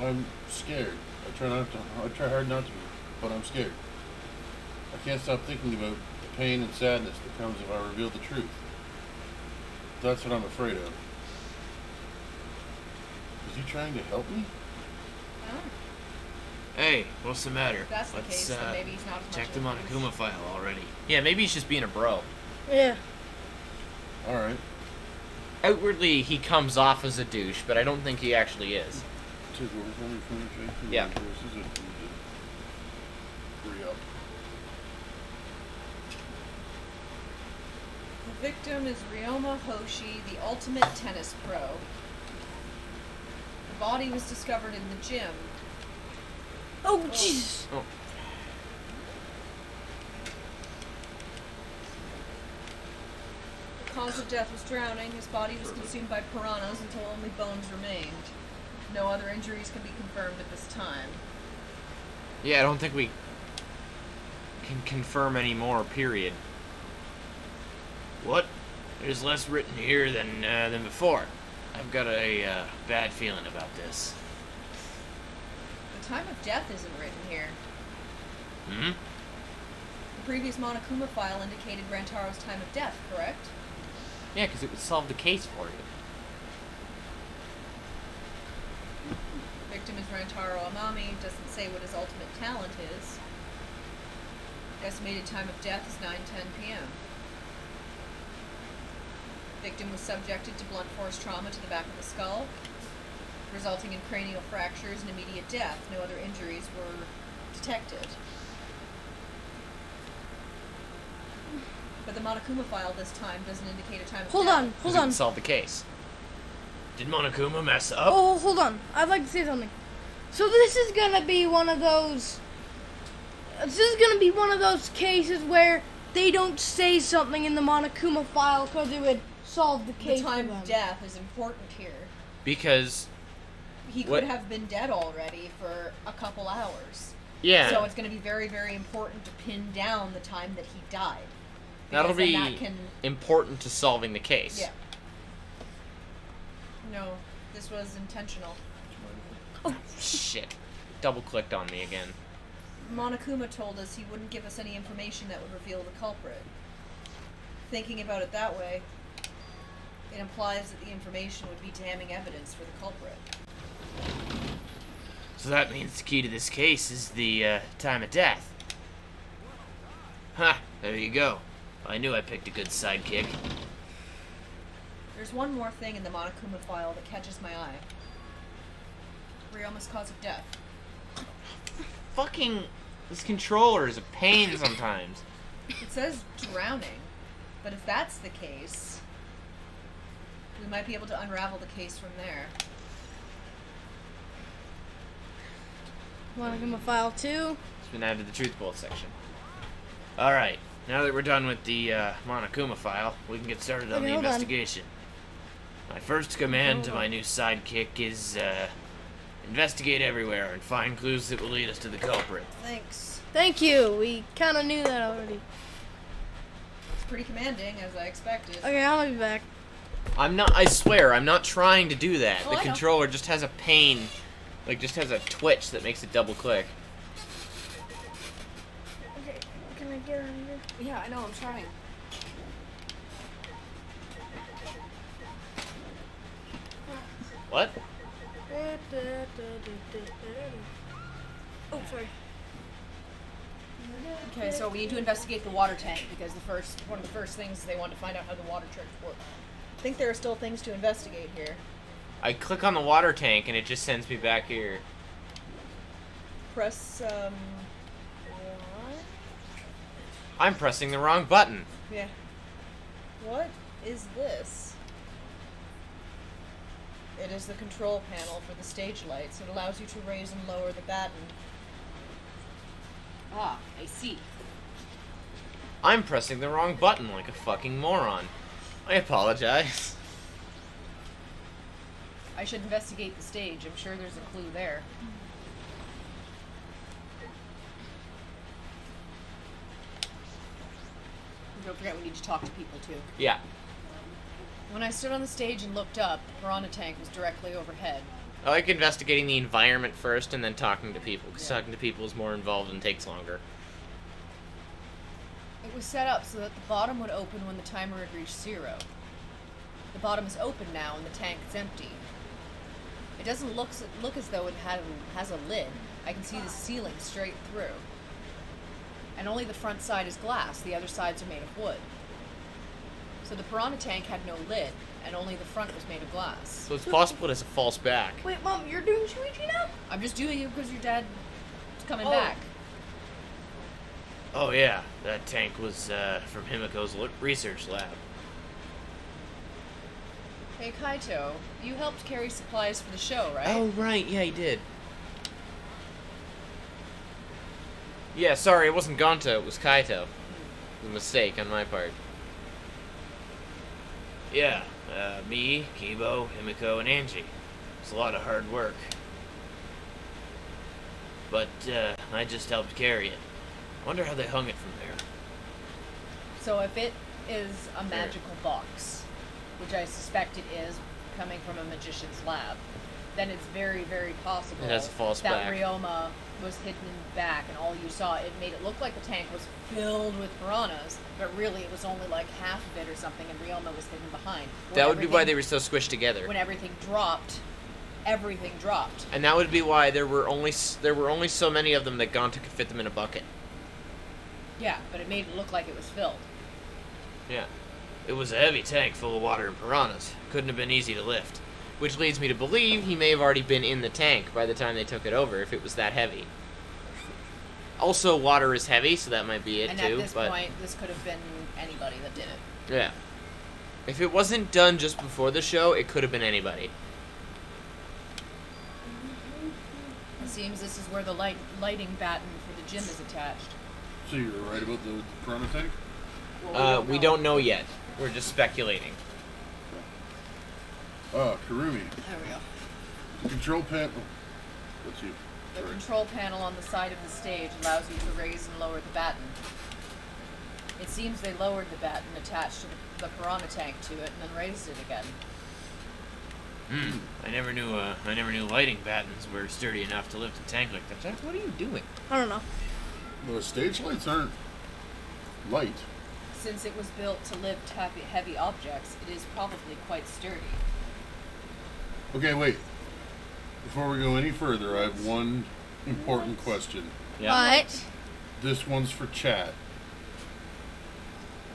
I'm scared. I try hard not to be, but I'm scared. I can't stop thinking about the pain and sadness that comes if I reveal the truth. That's what I'm afraid of. Is he trying to help me? Oh. Hey, what's the matter? If that's the Let's case, then maybe he's not as check much the of a douche. Monokuma file already. Yeah, maybe he's just being a bro. Yeah. Alright. Outwardly, he comes off as a douche, but I don't think he actually is. Take over for me, Yeah. Hurry up. The victim is Ryoma Hoshi, the ultimate tennis pro. The body was discovered in the gym. Oh, Jesus. The cause of death was drowning. His body was consumed by piranhas until only bones remained. No other injuries can be confirmed at this time. Yeah, I don't think we can confirm any more, period. What? There's less written here than before. I've got a bad feeling about this. The time of death isn't written here. Hmm? The previous Monokuma file indicated Rantaro's time of death, correct? Yeah, because it would solve the case for you. Victim is Rantaro Amami. Doesn't say what his ultimate talent is. Estimated time of death is 9:10 p.m. Victim was subjected to blunt force trauma to the back of the skull, resulting in cranial fractures and immediate death. No other injuries were detected. But the Monokuma file this time doesn't indicate a time of Hold death. on, hold Didn't on. solve the case. Did Monokuma mess up? Oh, hold on. I'd like to say something. So this is gonna be one of those. This is gonna be one of those cases where they don't say something in the Monokuma file because it would solve the The case. time for of them. death is important here. Because, He What- could have been dead already for a couple hours. yeah, So it's going to be very, very important to pin down the time that he died. that'll Because be then that can, important to solving the case. yeah. No, this was intentional. Shit. Double clicked on me again. Monokuma told us he wouldn't give us any information that would reveal the culprit. Thinking about it that way, it implies that the information would be damning evidence for the culprit. So that means the key to this case is the time of death. Ha! There you go. I knew I picked a good sidekick. There's one more thing in the Monokuma file that catches my eye. Ryoma's cause of death. Fucking this controller is a pain sometimes. It says drowning, but if that's the case, we might be able to unravel the case from there. Monokuma file 2. It's been added to the truth bullet section. All right. Now that we're done with the Monokuma file, we can get started on Okay, the hold on. investigation. My first command to my new sidekick is investigate everywhere and find clues that will lead us to the culprit. Thanks. Thank you. We kind of knew that already. It's pretty commanding, as I expected. Okay, I'll be back. I swear, I'm not trying to do that. Oh, The I know. controller just has a pain, just has a twitch that makes it double click. Okay, can I get under? Yeah, I know, I'm trying. What? Oh, sorry. Okay, so we need to investigate the water tank because one of the first things they want to find out how the water trick work. I think there are still things to investigate here. I click on the water tank and it just sends me back here. Press what? I'm pressing the wrong button. Yeah. What is this? It is the control panel for the stage lights. It allows you to raise and lower the batten. Ah, I see. I'm pressing the wrong button like a fucking moron. I apologize. I should investigate the stage. I'm sure there's a clue there. Don't forget we need to talk to people too. Yeah. When I stood on the stage and looked up, the piranha tank was directly overhead. I like investigating the environment first and then talking to people, because talking to people is more involved and takes longer. It was set up so that the bottom would open when the timer had reached 0. The bottom is open now and the tank is empty. It doesn't look as though it has a lid. I can see the ceiling straight through. And only the front side is glass, the other sides are made of wood. So the piranha tank had no lid, and only the front was made of glass. So it's possible it has a false back. Wait, Mom, you're doing Shuichi now? I'm just doing it because your dad is coming Oh. back. Oh yeah, that tank was from Himiko's research lab. Hey Kaito, you helped carry supplies for the show, right? Oh right, yeah, he did. Yeah, sorry, it wasn't Gonto, it was Kaito. It was a mistake on my part. Yeah, me, Kibo, Himiko, and Angie. It's a lot of hard work. But, I just helped carry it. I wonder how they hung it from there. So if it is a magical box, which I suspect it is, coming from a magician's lab, then it's very, very possible It has a false that back. Ryoma was hidden back and all you saw, it made it look like the tank was filled with piranhas, but really it was only like half of it or something and Ryoma was hidden behind. That would be why they were so squished together. When everything dropped, everything dropped. And that would be why there were only so many of them that Gonta could fit them in a bucket. Yeah, but it made it look like it was filled. Yeah. It was a heavy tank full of water and piranhas. Couldn't have been easy to lift. Which leads me to believe he may have already been in the tank by the time they took it over, if it was that heavy. Also, water is heavy, so that might be it And too. at this but point, this could have been anybody that did it. yeah. If it wasn't done just before the show, it could have been anybody. It seems this is where the lighting batten for the gym is attached. So you're right about the piranha tank? Well, We don't know yet. We're just speculating. Ah, Karumi. There we go. The control panel. That's you. The Sorry. control panel on the side of the stage allows you to raise and lower the batten. It seems they lowered the batten attached to the piranha tank to it and then raised it again. I never knew lighting battens were sturdy enough to lift a tank like that. Jack, what are you doing? I don't know. The stage lights aren't light. Since it was built to lift heavy objects, it is probably quite sturdy. Okay, wait. Before we go any further, I have one important question. What? This one's for chat.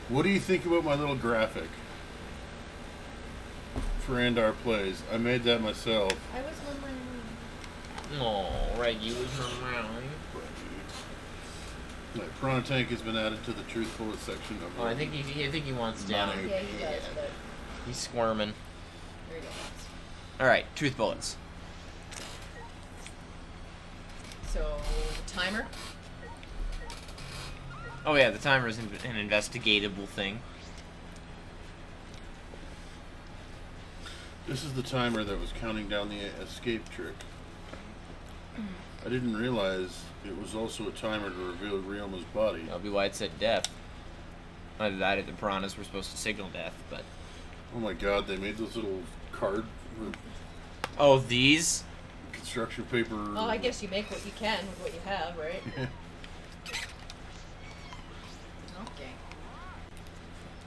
What do you think about my little graphic for Andar Plays? I made that myself. I was wondering. Oh, Reggie was around. My piranha tank has been added to the truth bullet section of Oh, I think he wants down. Nice. Yeah, he does, but He's squirming. there you go. All right, truth bullets. So, the timer? Oh yeah, the timer is an investigatable thing. This is the timer that was counting down the escape trick. I didn't realize it was also a timer to reveal Ryoma's body. That'll be why it said death. Either that or the piranhas were supposed to signal death, but... Oh my god, they made those little card with Oh, these? construction paper. Oh, I guess you make what you can with what you have, right? Okay.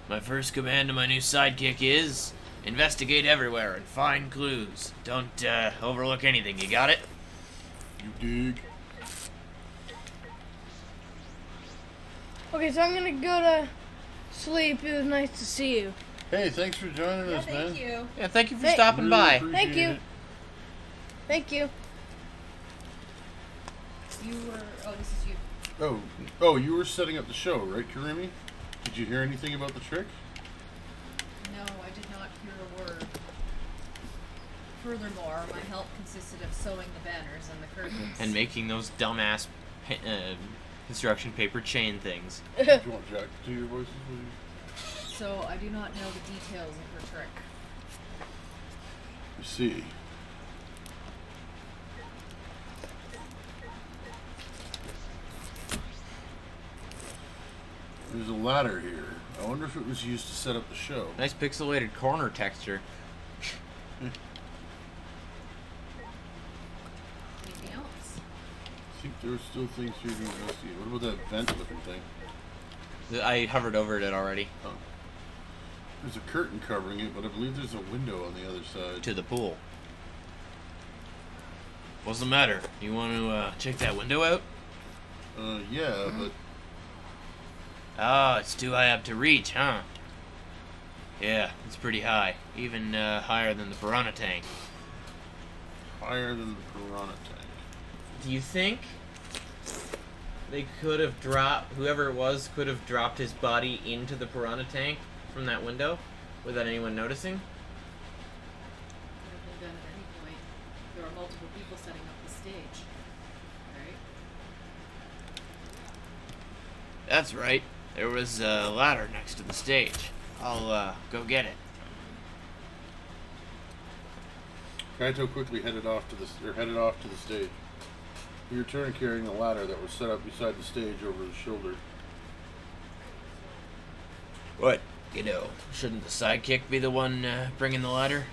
My first command to my new sidekick is investigate everywhere and find clues. Don't overlook anything. You got it? You dig? Okay, so I'm gonna go to sleep. It was nice to see you. Hey, thanks for joining Yeah, us, man. thank you. Yeah, thank you for Thank- stopping Really by. appreciate Thank you. it. Thank you. You were. Oh, this is you. Oh, you were setting up the show, right, Karimi? Did you hear anything about the trick? No, I did not hear a word. Furthermore, my help consisted of sewing the banners and the curtains. And making those dumbass construction paper chain things. Do you want Jack to do your voices, please? So, I do not know the details of her trick. You see. There's a ladder here. I wonder if it was used to set up the show. Nice pixelated corner texture. Anything else? I think there are still things here to investigate. What about that vent-looking thing? I hovered over it already. Oh. There's a curtain covering it, but I believe there's a window on the other side. To the pool. What's the matter? You want to check that window out? Yeah, but Oh, it's too high up to reach, huh? Yeah, it's pretty high. Even higher than the piranha tank. higher than the piranha tank. Do you think they could have dropped, whoever it was, could have dropped his body into the piranha tank from that window without anyone noticing? Could have been done at any point. There were multiple people setting up the stage. Right? That's right. There was a ladder next to the stage. I'll go get it. Kaito quickly headed off to the stage. He returned carrying the ladder that was set up beside the stage over his shoulder. What? You know, shouldn't the sidekick be the one bringing the ladder?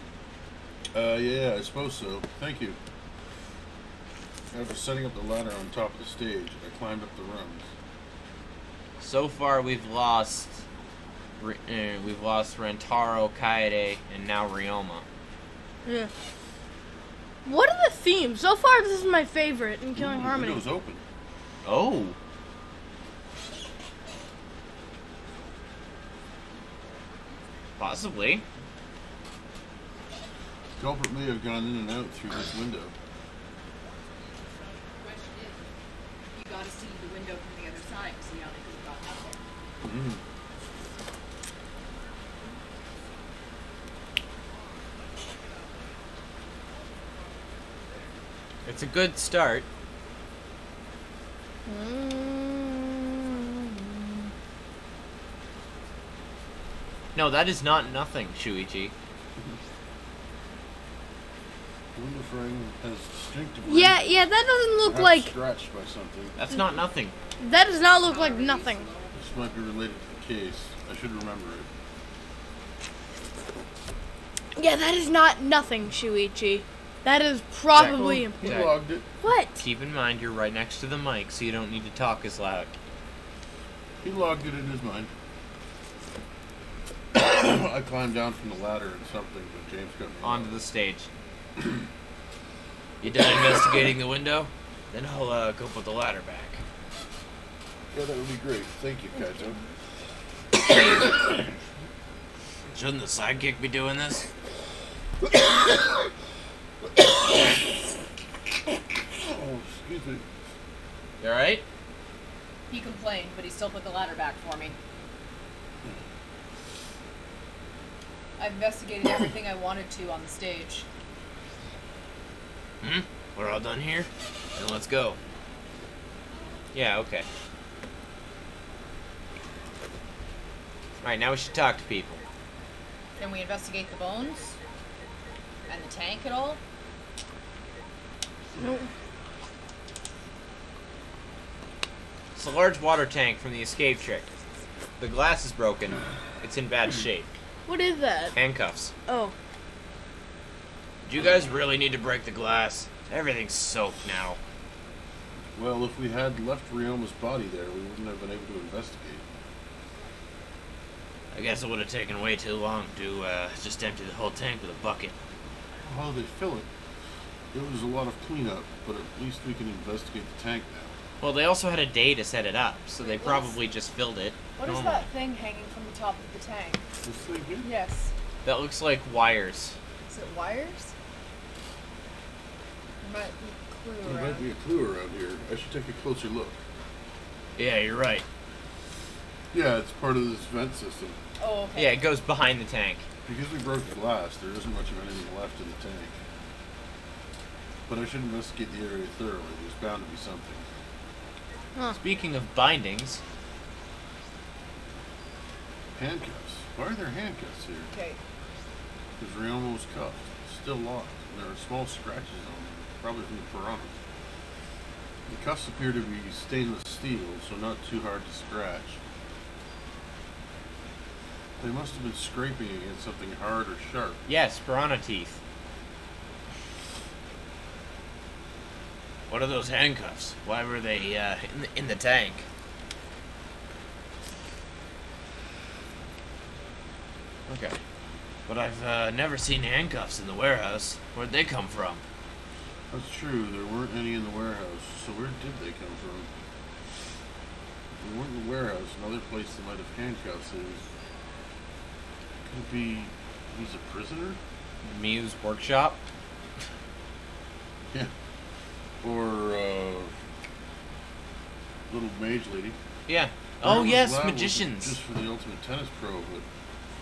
Yeah, I suppose so. Thank you. After setting up the ladder on top of the stage, I climbed up the rungs. So far, we've lost Rentaro, Kaede, and now Ryoma. Yeah. What are the themes? So far, this is my favorite in Killing The Harmony. window's open. Oh. Possibly. Culprit may have gone in and out through this window. Question is, you gotta see the window from the other side to see how they could have gotten out there. Mm. It's a good start. No, that is not nothing, Shuichi. Window frame has distinctive. Yeah, that doesn't look perhaps like. scratched by something. That's not nothing. That does not look like nothing. This might be related to the case. I should remember it. Yeah, that is not nothing, Shuichi. That is probably He important. logged it. What? Keep in mind you're right next to the mic, so you don't need to talk as loud. He logged it in his mind. I climbed down from the ladder and something, but James got me. Onto the stage. You done investigating the window? Then I'll go put the ladder back. Yeah, that would be great. Thank you, Kaito. Shouldn't the sidekick be doing this? Oh, excuse me. You alright? He complained, but he still put the ladder back for me. I've investigated everything I wanted to on the stage. We're all done here? Then let's go. Yeah, okay. Alright, now we should talk to people. Can we investigate the bones? And the tank at all? It's a large water tank from the escape trick. The glass is broken. It's in bad shape. What is that? Handcuffs. Oh. Do you guys really need to break the glass? Everything's soaked now. Well, if we had left Ryoma's body there, we wouldn't have been able to investigate. I guess it would have taken way too long to just empty the whole tank with a bucket. How they fill it? It was a lot of cleanup, but at least we can investigate the tank now. Well, they also had a day to set it up, so they probably just filled it. What is normally. that thing hanging from the top of the tank? This thing here? Yes. That looks like wires. Is it wires? There might be a clue There around. might be a clue around here. I should take a closer look. Yeah, you're right. Yeah, it's part of this vent system. Oh, okay. Yeah, it goes behind the tank. Because we broke the glass, there isn't much of anything left in the tank. But I should investigate the area thoroughly. There's bound to be something. Speaking of bindings, Handcuffs. Why are there handcuffs here? Okay. Because Ryoma was cuffed. Still locked. And there are small scratches on them. Probably from the piranhas. The cuffs appear to be stainless steel, so not too hard to scratch. They must have been scraping against something hard or sharp. yes, piranha teeth. What are those handcuffs? Why were they in the tank? Okay. But I've never seen handcuffs in the warehouse. Where'd they come from? That's true, there weren't any in the warehouse, so where did they come from? If they weren't in the warehouse, another place that might have handcuffs is... Could it be... he's a prisoner? Miu's workshop? Yeah. Or, little mage lady. Yeah. Oh Ryoma's yes, lab wasn't magicians. Just for the ultimate tennis pro, but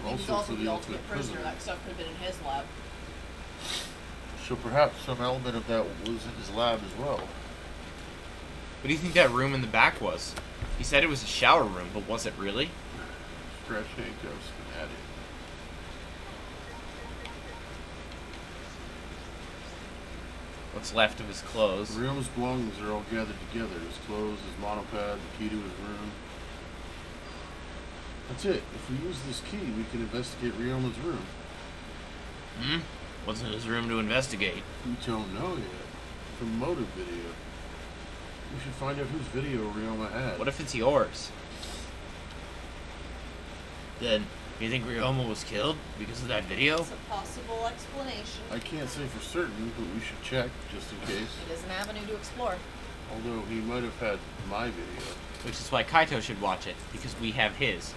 He was also also for the ultimate prisoner. prisoner. That stuff could have been in his lab. So perhaps some element of that was in his lab as well. What do you think that room in the back was? He said it was a shower room, but was it really? Scratch handcuffs and add it. What's left of his clothes? Ryoma's belongings are all gathered together. His clothes, his monopad, the key to his room. That's it. If we use this key, we can investigate Ryoma's room. Hmm? What's in his room to investigate? We don't know yet. From motive video. We should find out whose video Ryoma had. What if it's yours? Then You think Ryoma was killed because of that video? It's a possible explanation. I can't say for certain, but we should check just in case. It is an avenue to explore. Although he might have had my video. Which is why Kaito should watch it, because we have his.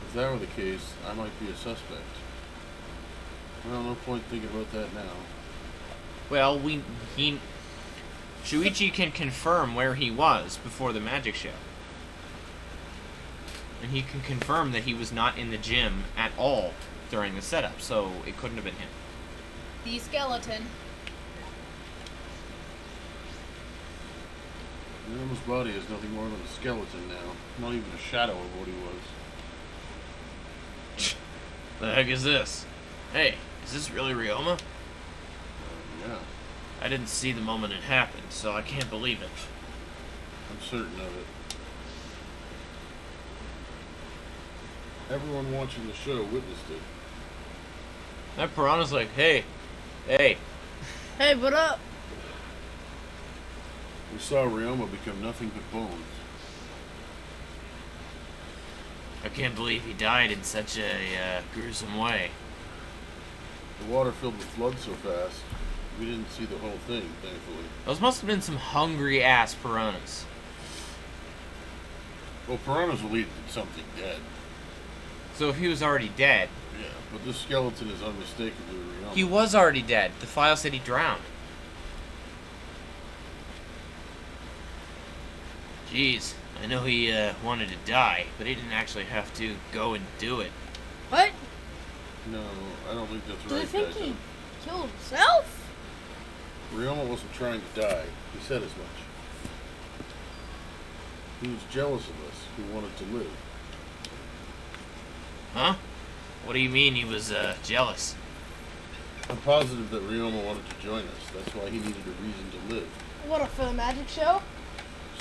If that were the case, I might be a suspect. Well, no point thinking about that now. Well, Shuichi can confirm where he was before the magic show. And he can confirm that he was not in the gym at all during the setup, so it couldn't have been him. The skeleton. Ryoma's body is nothing more than a skeleton now. Not even a shadow of what he was. The heck is this? Hey, is this really Ryoma? Yeah, I didn't see the moment it happened, so I can't believe it. I'm certain of it. Everyone watching the show witnessed it. That piranha's like, hey. Hey, what up? We saw Ryoma become nothing but bones. I can't believe he died in such a gruesome way. The water filled with blood so fast, we didn't see the whole thing, thankfully. Those must have been some hungry-ass piranhas. Well, piranhas will eat something dead. So if he was already dead... Yeah, but this skeleton is unmistakably Ryoma. He was already dead. The file said he drowned. Jeez, I know he wanted to die, but he didn't actually have to go and do it. What? No, I don't think that's Do you right, think Kaito. he killed himself? Ryoma wasn't trying to die. He said as much. He was jealous of us. He wanted to live. Huh? What do you mean he was jealous? I'm positive that Ryoma wanted to join us. That's why he needed a reason to live. What, for the magic show?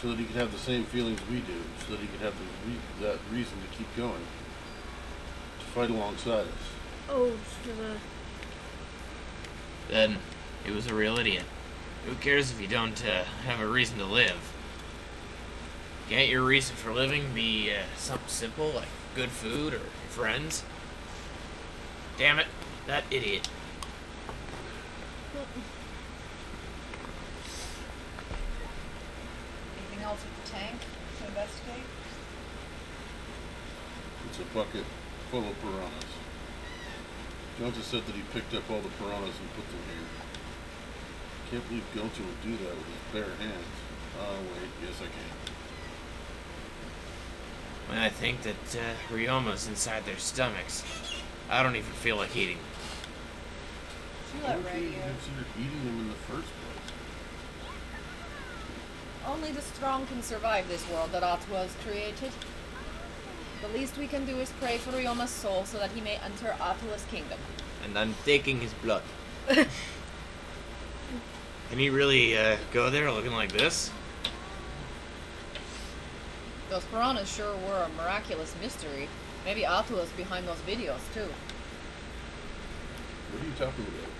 So that he could have the same feelings we do. So that he could have that reason to keep going. To fight alongside us. Oh, for the... Then he was a real idiot. Who cares if you don't have a reason to live? Can't your reason for living be something simple like good food or friends? Damn it, that idiot. Anything else with the tank to investigate? It's a bucket full of piranhas. Gonta said that he picked up all the piranhas and put them here. Can't believe Gonta would do that with his bare hands. Oh, wait, yes I can. When I think that Ryoma's inside their stomachs, I don't even feel like eating. She Why let would you radio. even consider eating them in the first place? Only the strong can survive this world that Atwa has created. The least we can do is pray for Ryoma's soul so that he may enter Atwa's kingdom. And I'm taking his blood. Can he really go there looking like this? Those piranhas sure were a miraculous mystery. Maybe Atwa's behind those videos too. What are you talking about?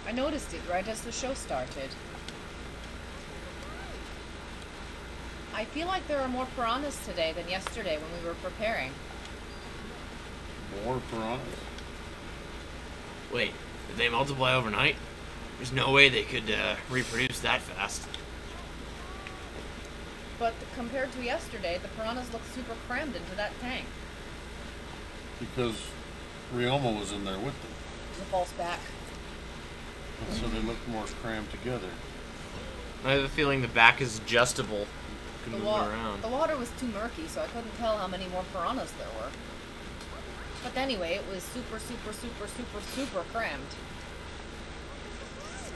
I noticed it right as the show started. I feel like there are more piranhas today than yesterday when we were preparing. More piranhas? Wait, did they multiply overnight? There's no way they could reproduce that fast. But compared to yesterday, the piranhas look super crammed into that tank. Because Ryoma was in there with them. It's a false back. So they looked more crammed together. I have a feeling the back is adjustable. You The, can move it around. the water was too murky, so I couldn't tell how many more piranhas there were. But anyway, it was super, super, super, super, super crammed.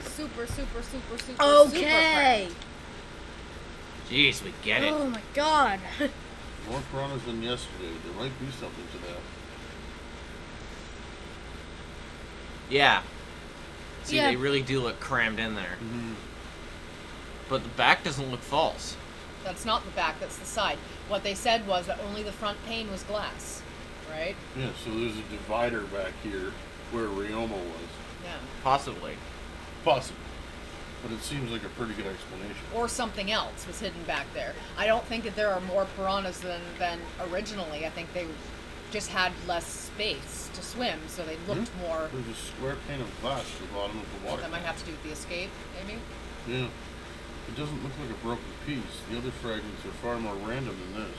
Super, super, super, super, super Okay. crammed. Jeez, we get it. Oh my god. More piranhas than yesterday. There might be something to that. Yeah. See, Yeah. they really do look crammed in there. Mm-hmm. But the back doesn't look false. That's not the back, that's the side. What they said was that only the front pane was glass, right? Yeah, so there's a divider back here where Ryoma was. Yeah. Possibly. Possible. But it seems like a pretty good explanation. Or something else was hidden back there. I don't think that there are more piranhas than originally. I think they just had less space to swim, so they looked more. There's a square pane of glass at the bottom of the water. That might have to do with the escape, maybe? Yeah. It doesn't look like a broken piece. The other fragments are far more random than this.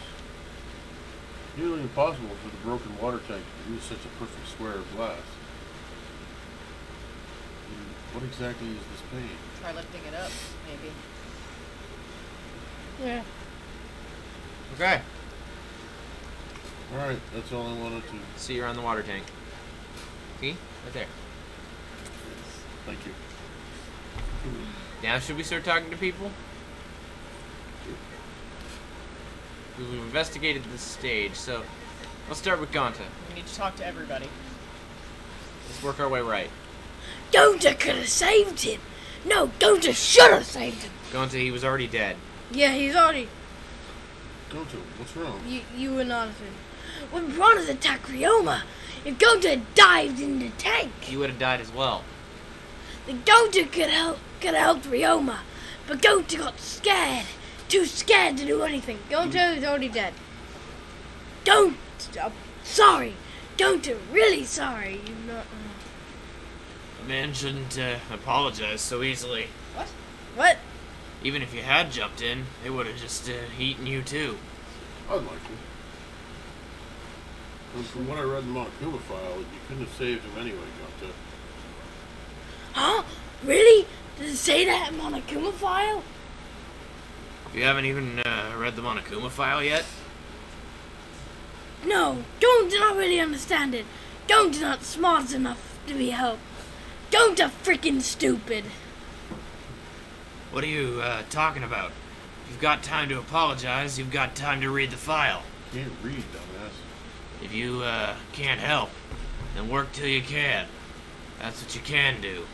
Nearly impossible for the broken water tank to produce such a perfect square of glass. What exactly is this pane? Try lifting it up, maybe. Yeah. Okay. Alright, that's all I wanted to. See, you're on the water tank. See? Right there. Thank you. Now, should we start talking to people? We've investigated this stage, so let's start with Gonta. We need to talk to everybody. Let's work our way right. Gonta could have saved him. No, Gonta should have saved him. Gonta, he was already dead. Yeah, he's already. Gonta, what's wrong? You were not. When piranhas attacked Ryoma, if Gonta had dived in the tank, He would have died as well. the Gonta could have helped Ryoma, but Gonta got scared. Too scared to do anything. Gonta is already dead. Don't. Sorry. Gonta, really sorry. You're not. A man shouldn't apologize so easily. What? What? Even if you had jumped in, they would have just eaten you too. Unlikely. And from what I read in the Monokuma file, you couldn't have saved him anyway, Gonta. Huh? Really? Does it say that in Monokuma file? You haven't even read the Monokuma file yet? No, Gonta not really understand it. Gonta not smart enough to be helped. Gonta freaking stupid. What are you talking about? If you've got time to apologize, you've got time to read the file. Can't read, dumbass. If you can't help, then work till you can. That's what you can do.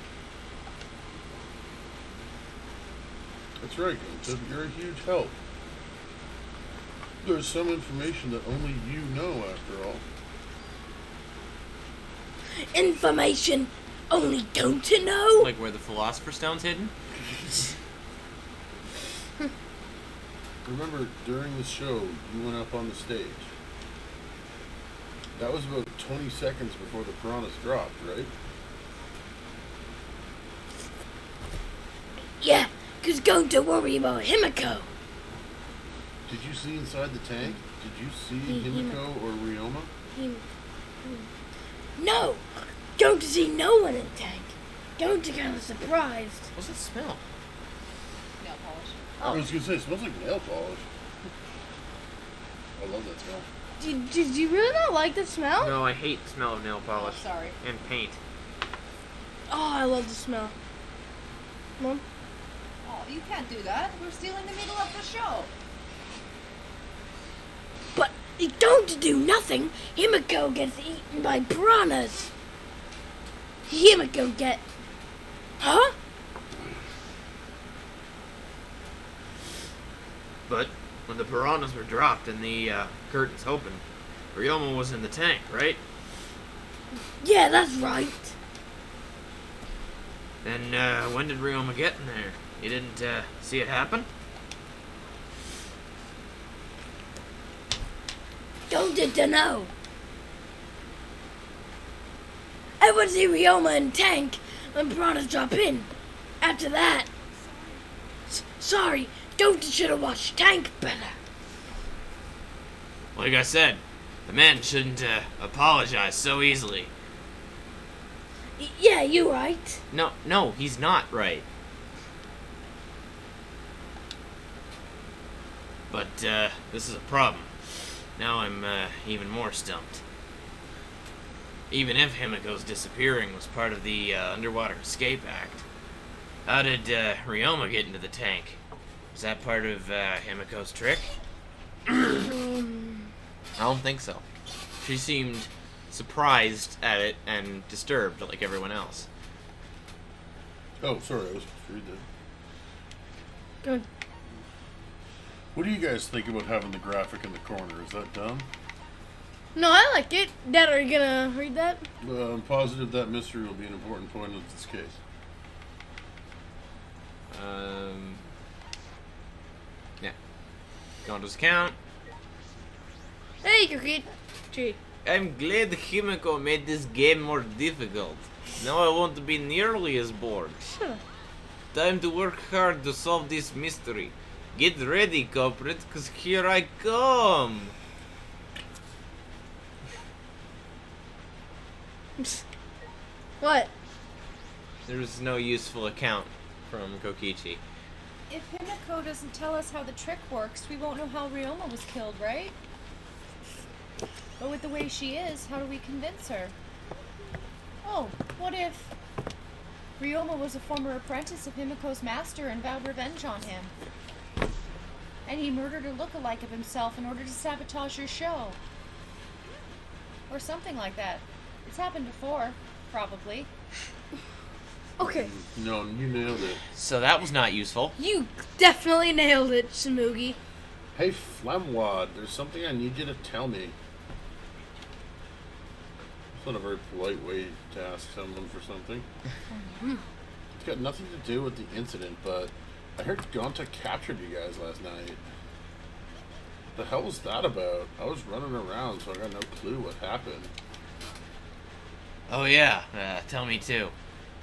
That's right, Gonta. You're a huge help. There's some information that only you know, after all. Information only Gonta know? Like where the Philosopher's Stone's hidden? Remember, during the show, you went up on the stage. That was about 20 seconds before the piranhas dropped, right? Yeah, 'cause Gonta worry about Himiko. Did you see inside the tank? Did you see Himiko or Ryoma? No, Gonta see no one in the tank. Gonta kind of surprised. What's that smell? Nail polish. I was gonna say, it smells like nail polish. I love that smell. Did you really not like the smell? No, I hate the smell of nail Oh, polish. sorry. And paint. Oh, I love the smell. Mom? Oh, you can't do that. We're still in the middle of the show. But Gonta do nothing. Himiko gets eaten by piranhas. Himiko get... Huh? But when the piranhas were dropped and the curtains opened, Ryoma was in the tank, right? Yeah, that's right. Then when did Ryoma get in there? You didn't see it happen? Gonta don't know. I would see Ryoma in tank when piranhas drop in. After that... Sorry, Gonta should have watched tank better. Like I said, the man shouldn't apologize so easily. Yeah, you right. No, he's not right. But this is a problem. Now I'm even more stumped. Even if Himiko's disappearing was part of the Underwater Escape Act, how did Ryoma get into the tank? Was that part of Himiko's trick? I don't think so. She seemed surprised at it and disturbed like everyone else. Oh, sorry, I was supposed to read that. Good. What do you guys think about having the graphic in the corner? Is that dumb? No, I like it. Dad, are you gonna read that? I'm positive that mystery will be an important point of this case. Gonto's account. Hey, Cricket. Gee. I'm glad Himiko made this game more difficult. Now I won't be nearly as bored. Shut up. Time to work hard to solve this mystery. Get ready, culprit, cause here I come! What? There's no useful account from Kokichi. If Himiko doesn't tell us how the trick works, we won't know how Ryoma was killed, right? But with the way she is, how do we convince her? Oh, what if Ryoma was a former apprentice of Himiko's master and vowed revenge on him? And he murdered a look-alike of himself in order to sabotage your show. Or something like that. It's happened before, probably. Okay. No, you nailed it. So that was not useful. You definitely nailed it, Samugi. Hey, Flemwad, there's something I need you to tell me. It's not a very polite way to ask someone for something. It's got nothing to do with the incident, but I heard Gonta captured you guys last night. The hell was that about? I was running around, so I got no clue what happened. Oh yeah, tell me too.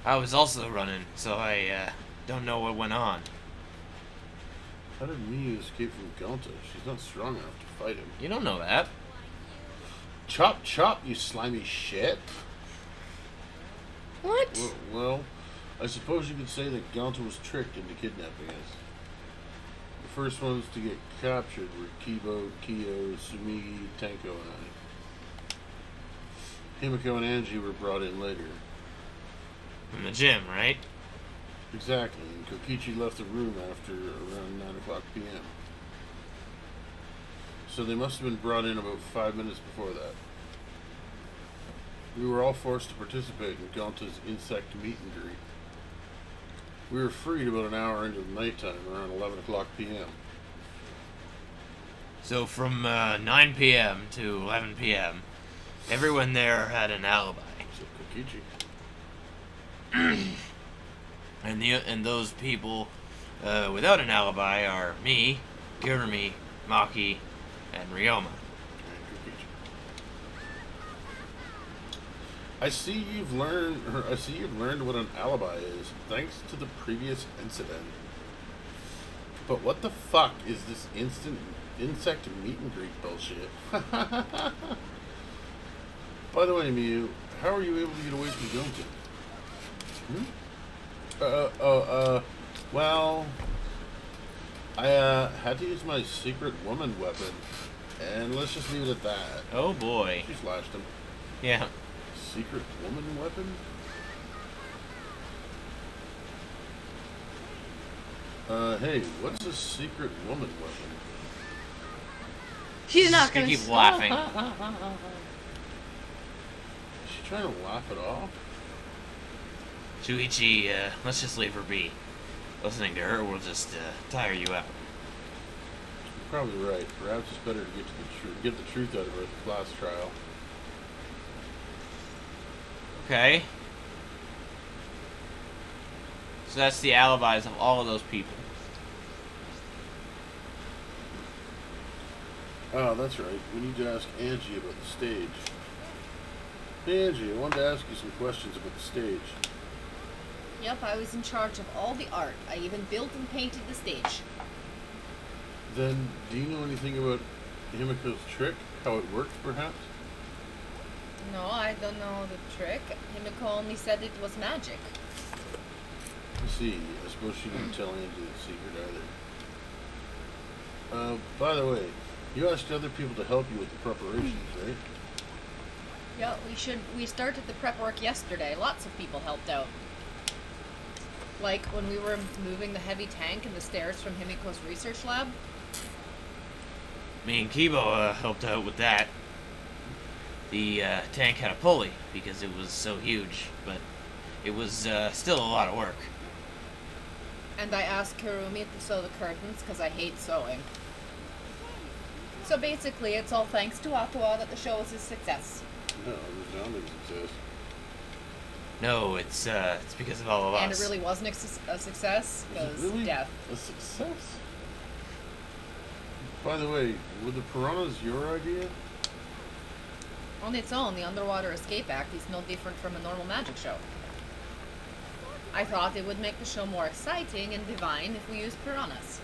I was also running, so I don't know what went on. How did Miyu escape from Gonta? She's not strong enough to fight him. You don't know that. Chop chop, you slimy shit! What? Well, I suppose you could say that Gonta was tricked into kidnapping us. The first ones to get captured were Kibo, Kyo, Sumigi, Tenko, and I. Himiko and Angie were brought in later. From the gym, right? Exactly, and Kokichi left the room after around 9 o'clock p.m. So they must have been brought in about 5 minutes before that. We were all forced to participate in Gonta's insect meet and greet. We were freed about an hour into the nighttime, around 11 o'clock p.m. So from 9 p.m. to 11 p.m., everyone there had an alibi. So Kokichi. And those people without an alibi are me, Gurumi, Maki, and Ryoma. And Kokichi. I see you've learned what an alibi is, thanks to the previous incident. But what the fuck is this insect meet and greet bullshit? By the way, Miyu, how are you able to get away from Gonta? Well, I had to use my secret woman weapon, and let's just leave it at that. Oh boy. She flashed him. Yeah. Secret woman weapon? Hey, what's a secret woman weapon? She's not Just gonna keep laughing. Is she trying to laugh it off? Shuichi, let's just leave her be. Listening to her will just tire you out. You're probably right. Perhaps it's better to get the truth out of her at the class trial. Okay. So that's the alibis of all of those people. Oh, that's right. We need to ask Angie about the stage. Hey, Angie, I wanted to ask you some questions about the stage. Yep, I was in charge of all the art. I even built and painted the stage. Then, do you know anything about Himiko's trick? How it works, perhaps? No, I don't know the trick. Himiko only said it was magic. I see. I suppose she didn't tell Angie the secret either. By the way, you asked other people to help you with the preparations, right? Yeah, we started the prep work yesterday. Lots of people helped out. Like when we were moving the heavy tank and the stairs from Himiko's research lab. Me and Kibo helped out with that. The tank had a pulley because it was so huge, but it was still a lot of work. And I asked Kurumi to sew the curtains because I hate sewing. So basically, it's all thanks to Aqua that the show was a success. No, resounding success. No, it's because of all of us. And it really wasn't a success Was it because really death. a success? By the way, were the piranhas your idea? On its own, the Underwater Escape Act is no different from a normal magic show. I thought it would make the show more exciting and divine if we used piranhas.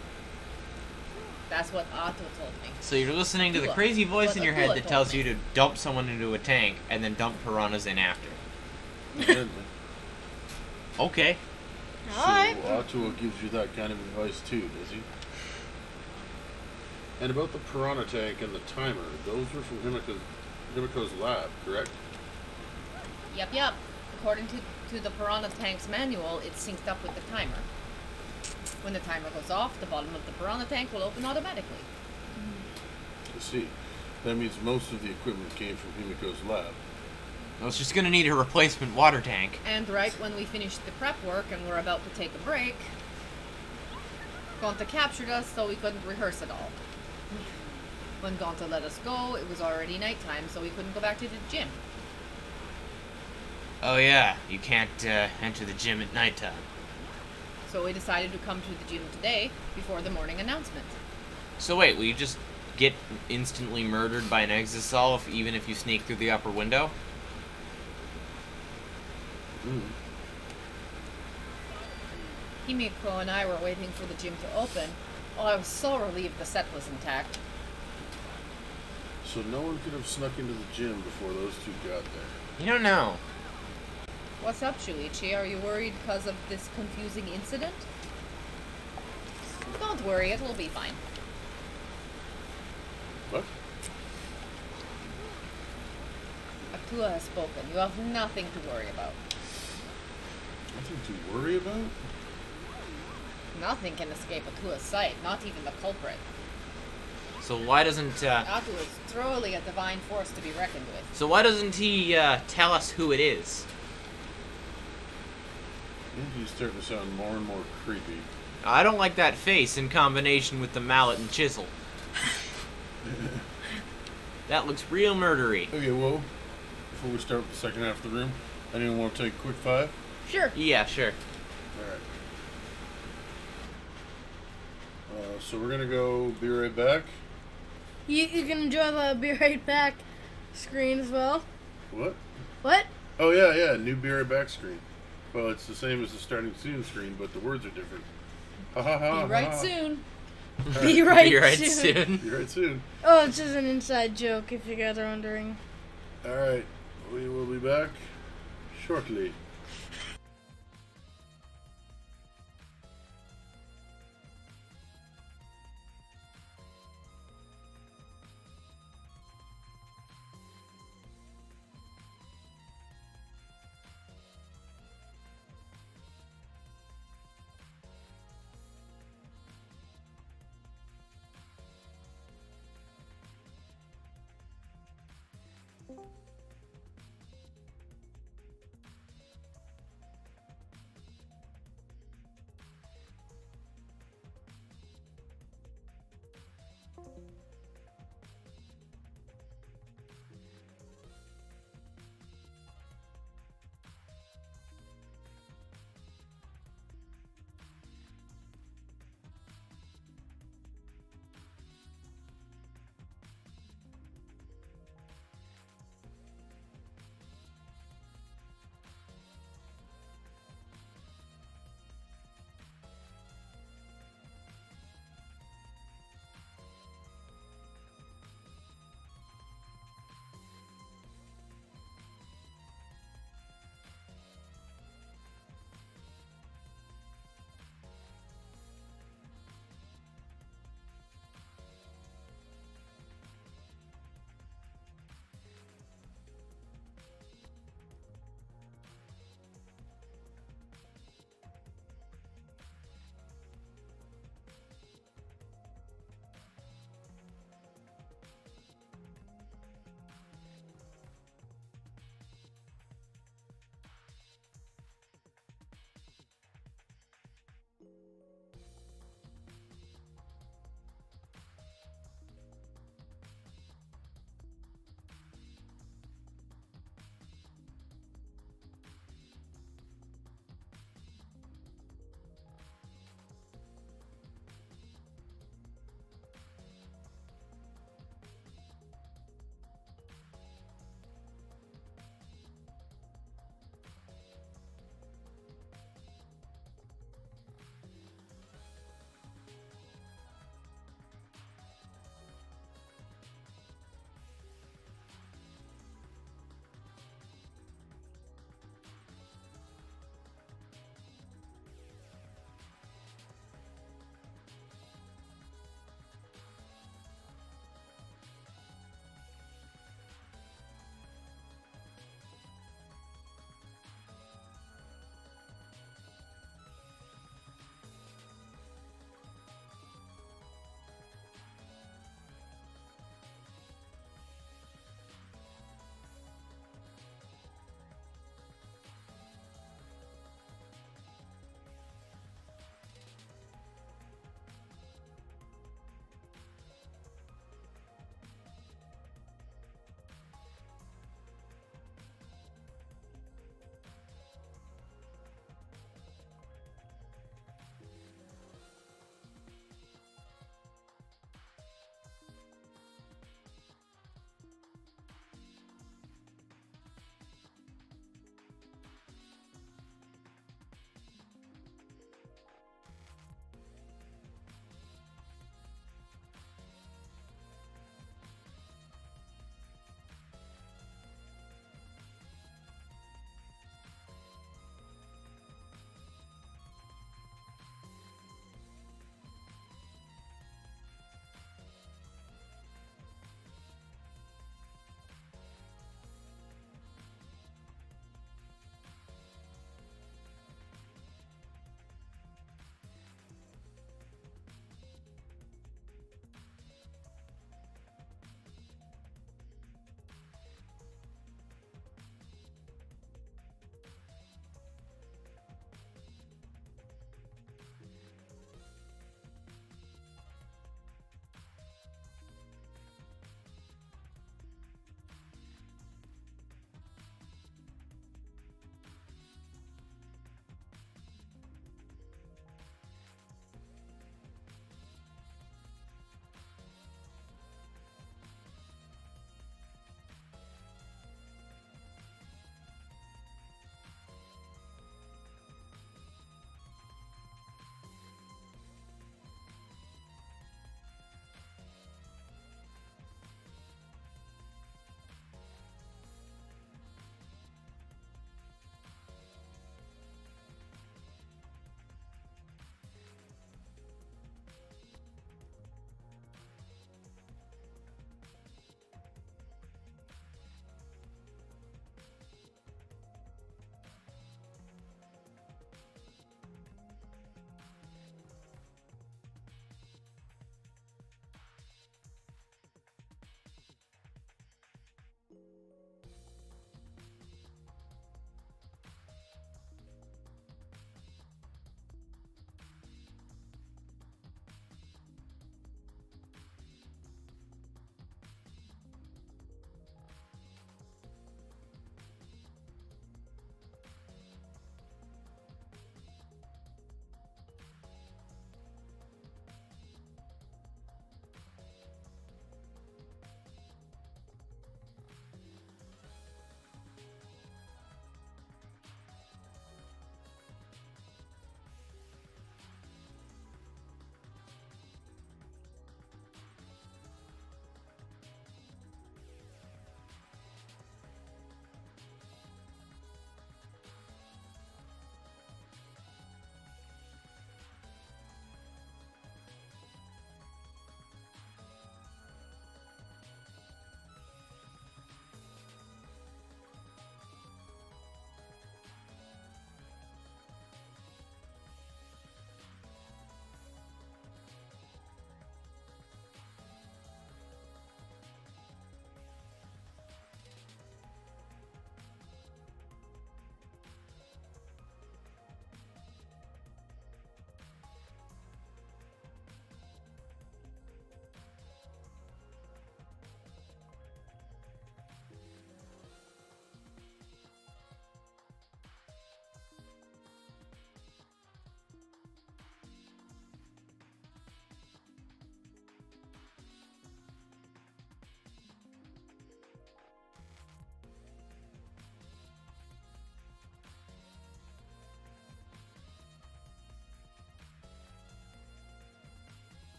That's what Otto told me. So you're listening to the crazy voice in your head that tells you to dump someone into a tank and then dump piranhas in after. Evidently. Okay. Alright. So Otto gives you that kind of advice too, does he? And about the piranha tank and the timer, those were from Himiko's lab, correct? Yep. According to the piranha tank's manual, it's synced up with the timer. When the timer goes off, the bottom of the piranha tank will open automatically. I see. That means most of the equipment came from Himiko's lab. I was just gonna need a replacement water tank. And right when we finished the prep work and were about to take a break, Gonta captured us so we couldn't rehearse at all. When Gonta let us go, it was already nighttime, so we couldn't go back to the gym. Oh yeah, you can't enter the gym at nighttime. So we decided to come to the gym today before the morning announcement. So wait, will you just get instantly murdered by an exisal even if you sneak through the upper window? Himiko and I were waiting for the gym to open. Oh, I was so relieved the set was intact. So no one could have snuck into the gym before those two got there. You don't know. What's up, Shuichi? Are you worried because of this confusing incident? Don't worry, it will be fine. What? Akua has spoken. You have nothing to worry about. Nothing to worry about? Nothing can escape Akua's sight, not even the culprit. So why doesn't Atu is thoroughly a divine force to be reckoned with. So why doesn't he tell us who it is? He's starting to sound more and more creepy. I don't like that face in combination with the mallet and chisel. That looks real murdery. Okay, well, before we start with the second half of the room, anyone want to take a quick 5? Sure. Yeah, sure. Alright. So we're gonna go be right back. You can enjoy the Be Right Back screen as well. What? What? Oh yeah, new be right back screen. Well, it's the same as the starting soon screen, but the words are different. Ha ha ha. Be right ha. soon. Be right, Be right soon. soon. Be right soon. Oh, it's just an inside joke if you guys are wondering. Alright, we will be back shortly.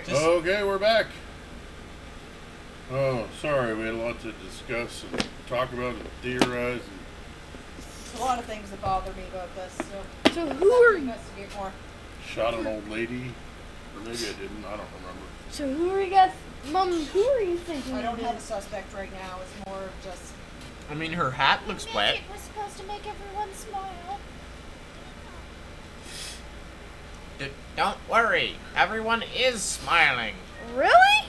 Okay, we're back. Oh, sorry, we had a lot to discuss and talk about and theorize. And There's a lot of things that bother me about this, so So let's who have to are investigate more. shot an old lady. Or maybe I didn't. I don't remember. so who are you guys, Mom? Who are you thinking? I don't it have a is? suspect right now. It's more of just I mean, her hat looks Maybe wet. it was supposed to make everyone smile. Don't worry, everyone is smiling. Really?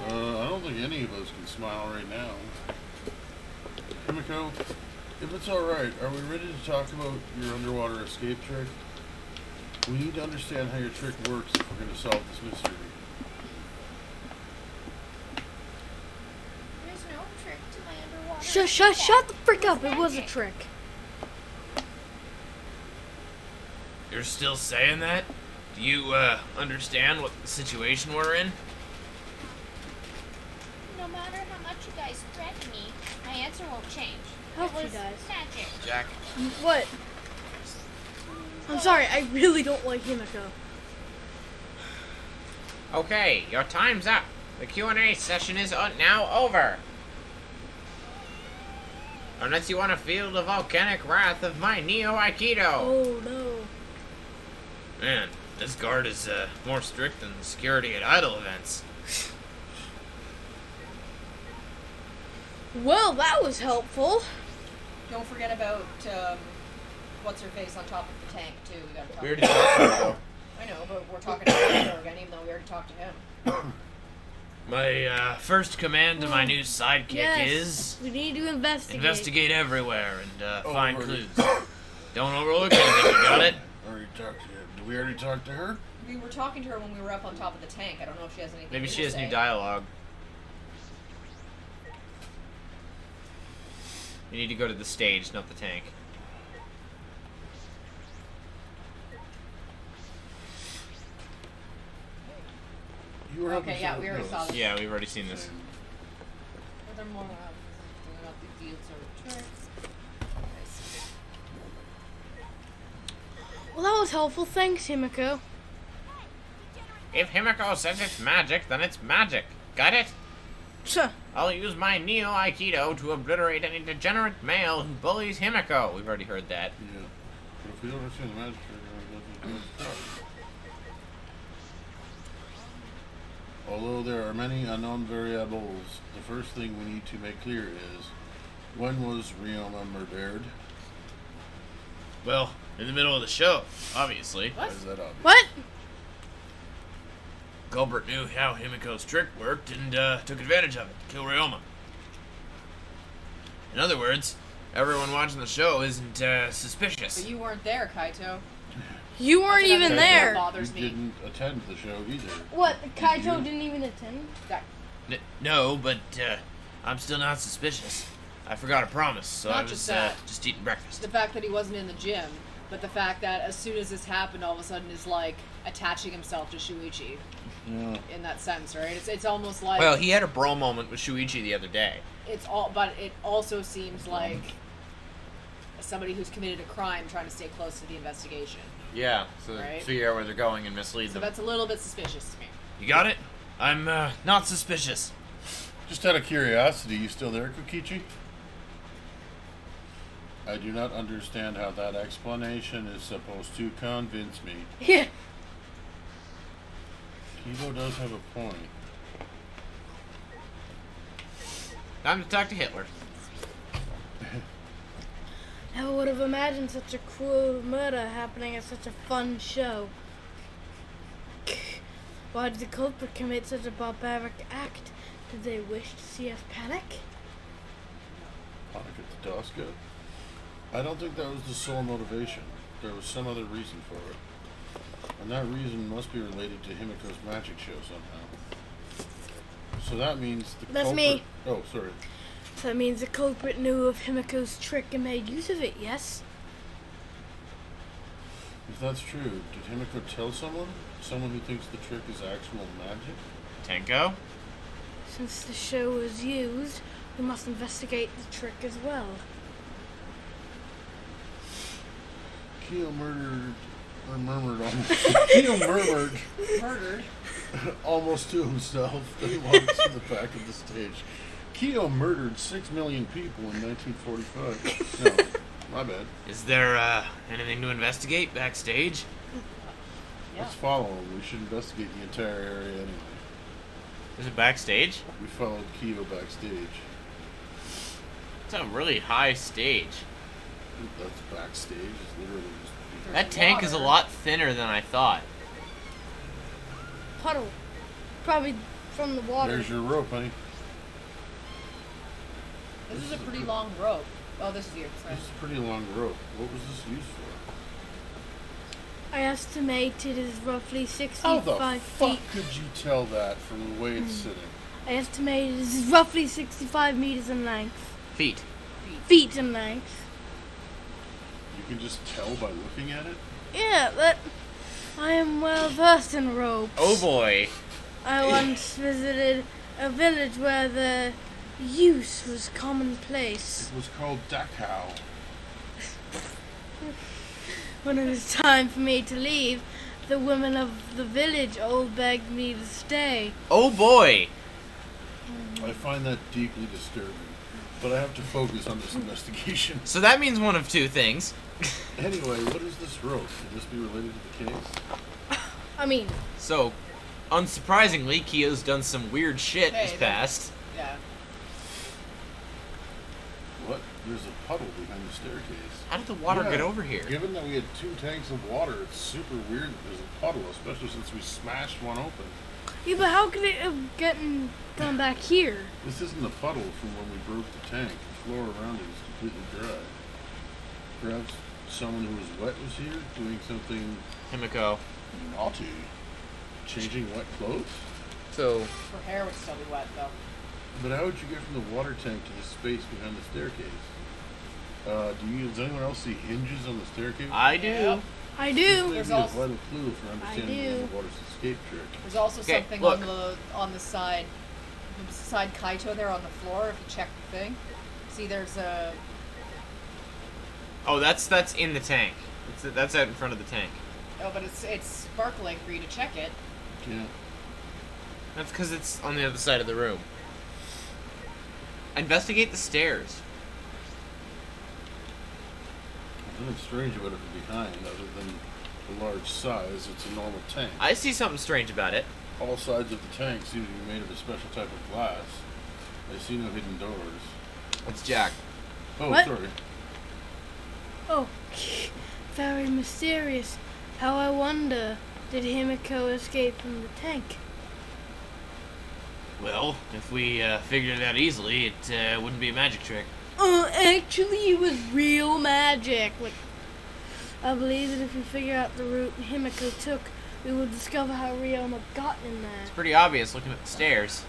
I don't think any of us can smile right now. Himiko, if it's alright, are we ready to talk about your underwater escape trick? We need to understand how your trick works if we're going to solve this mystery. There's no trick to my underwater. Shut the frick up! It was a trick. You're still saying that? Do you, understand what the situation we're in? No matter how much you guys threaten me, my answer won't change. Help It you was guys. magic. Jack, What? I'm sorry. I really don't like Himiko. okay, your time's up. The Q&A session is now over. Unless you want to feel the volcanic wrath of my Neo Aikido. Oh no. Man, this guard is, more strict than the security at idol events. Well, that was helpful. don't forget about what's her face on top of the tank too. We gotta talk. We already talked about it, I know, but we're talking about him again, even though we already talked to him. My, first command to my new sidekick Yes. is We need to investigate. investigate everywhere and, find Already. clues. Don't overlook anything, you got it? Already talked to you. Did we already talk to her? We were talking to her when we were up on top of the tank. I don't know if she has anything. Maybe new she to has say. new dialogue. You need to go to the stage, not the tank. You were Okay, yeah, we already saw this. Yeah, we've already seen this. Furthermore, doing up the field sort of tricks. Nice. Well, that was helpful. Thanks, Himiko. If Himiko says it's magic, then it's magic. Got it? Sure. I'll use my Neo Aikido to obliterate any degenerate male who bullies Himiko. We've already heard that. Yeah. But if we don't understand the magic trick, then it doesn't stop. Although there are many unknown variables, the first thing we need to make clear is, when was Ryoma murdered? Well, in the middle of the show, obviously. Why is that obvious? What? Gulbert knew how Himiko's trick worked and took advantage of it to kill Ryoma. In other words, everyone watching the show isn't suspicious. But you weren't there, Kaito. You weren't That's even another thing there. that bothers You me. didn't attend the show either. What? Kaito you? didn't even attend? That, No, but I'm still not suspicious. I forgot a promise, so Not I just was that. just eating breakfast. the fact that he wasn't in the gym, but the fact that as soon as this happened, all of a sudden is like attaching himself to Shuichi Yeah. in that sense, right? It's almost like Well, he had a bro moment with Shuichi the other day. it's all, but it also seems like somebody who's committed a crime trying to stay close to the investigation. Yeah, so Right. figure out where they're going and mislead So them. that's a little bit suspicious to me. You got it? I'm not suspicious. Just out of curiosity, you still there, Kokichi? I do not understand how that explanation is supposed to convince me. Yeah. Kibo does have a point. Time to talk to Hitler. Never would have imagined such a cruel murder happening at such a fun show. Why did the culprit commit such a barbaric act? Did they wish to see us panic? Panic at the Doska? I don't think that was the sole motivation. There was some other reason for it. And that reason must be related to Himiko's magic show somehow. So that means the That's culprit... me. Oh, sorry. So that means the culprit knew of Himiko's trick and made use of it, yes? If that's true, did Himiko tell someone? Someone who thinks the trick is actual magic? Tenko? Since the show was used, we must investigate the trick as well. Keo murdered... Or murmured on... Keo murmured... Murdered. almost to himself, then walks to the back of the stage. Keogh murdered 6 million people in 1945. No, my bad. Is there anything to investigate backstage? Yeah. Let's follow him. We should investigate the entire area anyway. Is it backstage? We followed Keogh backstage. It's a really high stage. That's backstage. It's literally just... That tank is a lot thinner than I thought. Puddle. Probably from the water. There's your rope, honey. This is a pretty long rope. Oh, this is your friend. This is a pretty long rope. What was this used for? I estimate it is roughly How the 65 fuck feet. could you tell that from the way it's sitting? I estimate it is roughly 65 meters in length. Feet. Feet in length. You can just tell by looking at it? Yeah, but I am well versed in ropes. Oh boy. I once visited a village where the use was commonplace. It was called Dachau. When it was time for me to leave, the women of the village all begged me to stay. Oh boy. I find that deeply disturbing. But I have to focus on this investigation. So that means one of two things. Anyway, what is this rope? Could this be related to the case? I mean, So, unsurprisingly, Keogh's done some weird shit Hey, this that- past. Yeah. What? There's a puddle behind the staircase. How did the water Yeah, get over here? Given that we had 2 tanks of water, it's super weird that there's a puddle, especially since we smashed one open. yeah, but how could it have gone back here? This isn't a puddle from when we broke the tank. The floor around it is completely dry. Perhaps someone who was wet was here, doing something Himiko. naughty. Changing wet clothes? So, Her hair would still be wet though. But how would you get from the water tank to the space behind the staircase? Does anyone else see hinges on the staircase? I do. Yeah. I This do. may There's be a also- vital clue for understanding do. the underwater's escape trick. There's also Okay, something look. on the side, beside Kaito there on the floor. If you check the thing, see there's a. Oh, that's in the tank. That's out in front of the tank. Oh, but it's sparkling for you to check it. Yeah. That's because it's on the other side of the room. Investigate the stairs. There's nothing strange about it from behind, other than the large size. It's a normal tank. I see something strange about it. All sides of the tank seem to be made of a special type of glass. I see no hidden doors. It's Jack. Oh, What? sorry. Oh, very mysterious. How I wonder, did Himiko escape from the tank? Well, if we figured it out easily, it wouldn't be a magic trick. Actually, it was real magic. Like, I believe that if we figure out the route Himiko took, we will discover how Ryoma got in there. It's pretty obvious looking at the stairs.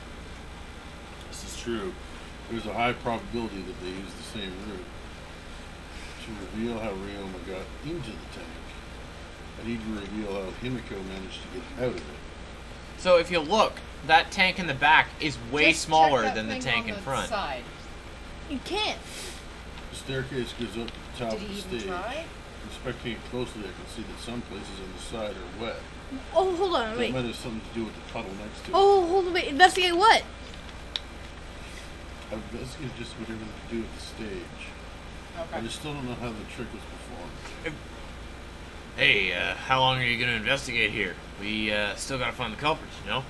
This is true. There's a high probability that they used the same route to reveal how Ryoma got into the tank. I need to reveal how Himiko managed to get out of it. So if you look, that tank in the back is way Just check smaller that than the thing tank on in the front. Side. You can't. The staircase goes up to the top Did of he the even stage. try? Inspecting it closely, I can see that some places on the side are wet. Oh, hold on, That wait. might have something to do with the puddle next to it. Oh, hold on, wait. Investigate what? I investigated just whatever to do with the stage. I Okay. just still don't know how the trick was performed. Hey, how long are you gonna investigate here? We still gotta find the culprits, you know?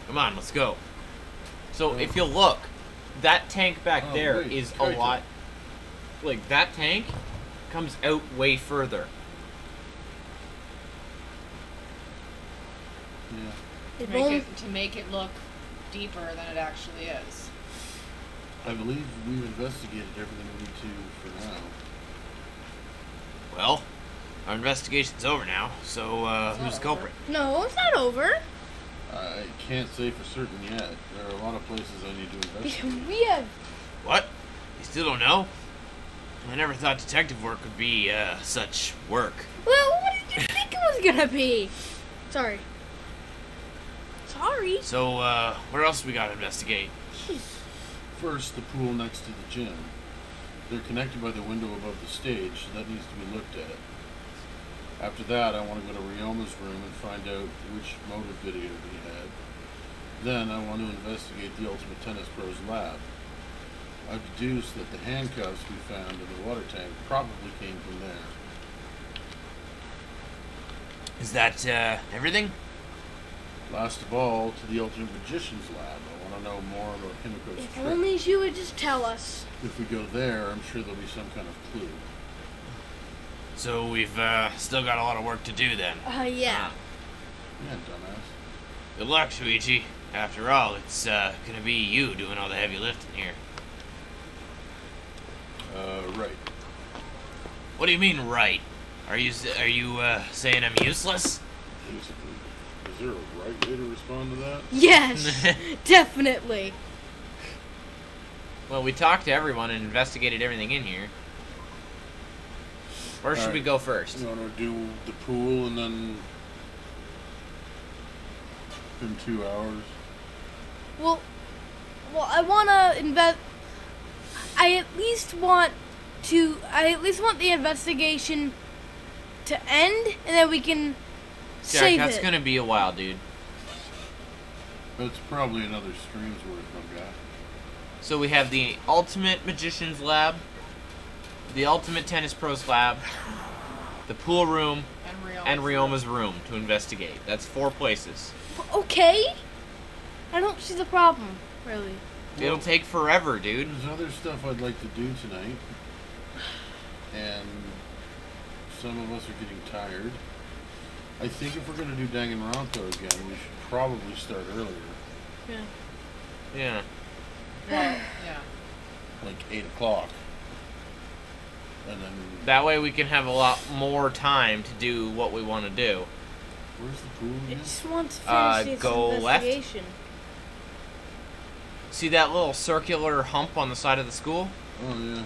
Come on, let's go. So if you look, that tank back Oh, there wait, is a Kaito. lot. Like that tank comes out way further. Yeah. It Make won't- it, to make it look deeper than it actually is. I believe we've investigated everything we need to for now. Well, our investigation's over now, so It's who's not the culprit? No, it's not over. I can't say for certain yet. There are a lot of places I need to investigate. We have. What? You still don't know? I never thought detective work would be such work. Well, what did you think it was gonna be? Sorry. Sorry. So, where else we gotta investigate? First, the pool next to the gym. They're connected by the window above the stage, so that needs to be looked at. After that, I want to go to Ryoma's room and find out which motive video he had. Then I want to investigate the Ultimate Tennis Pro's lab. I've deduced that the handcuffs we found in the water tank probably came from there. Is that everything? Last of all, to the Ultimate Magician's lab. I want to know more about Himiko's If trick. only you would just tell us. If we go there, I'm sure there'll be some kind of clue. So we've still got a lot of work to do then. Yeah. Yeah, dumbass. Good luck, Shuichi. After all, it's gonna be you doing all the heavy lifting here. Right. What do you mean, right? Are you saying I'm useless? Basically. Is there a right way to respond to that? Yes, definitely. Well, we talked to everyone and investigated everything in here. Where should we go first? You want to do the pool and then in 2 hours? Well, I want to invest. I at least want the investigation to end, and then we can Jack, save that's it. gonna be a while, dude. That's probably another stream's worth, my guy. So we have the Ultimate Magician's Lab, the Ultimate Tennis Pro's Lab, the pool room, and Ryoma's room to investigate. That's 4 places. Okay. I don't see the problem, really. It'll take forever, dude. There's other stuff I'd like to do tonight. And some of us are getting tired. I think if we're going to do Danganronpa again, we should probably start earlier. Yeah. Yeah. Well, yeah. Like 8 o'clock. And then... That way we can have a lot more time to do what we want to do. Where's the pool I again? just want to finish this go left. investigation. See that little circular hump on the side of the school? Oh, yeah.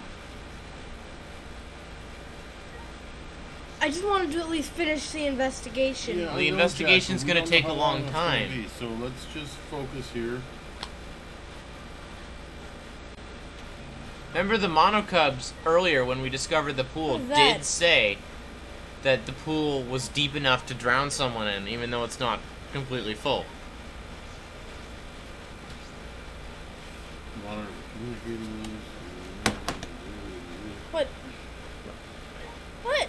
I just wanted to at least finish the investigation. Yeah, Well, I the know, investigation's Jack, but we gonna don't take know a how long it's gonna time. be, so let's just focus here. Remember the monocubs earlier when we discovered the pool What is that? did say that the pool was deep enough to drown someone in, even though it's not completely full. Monitor communicating with What? What?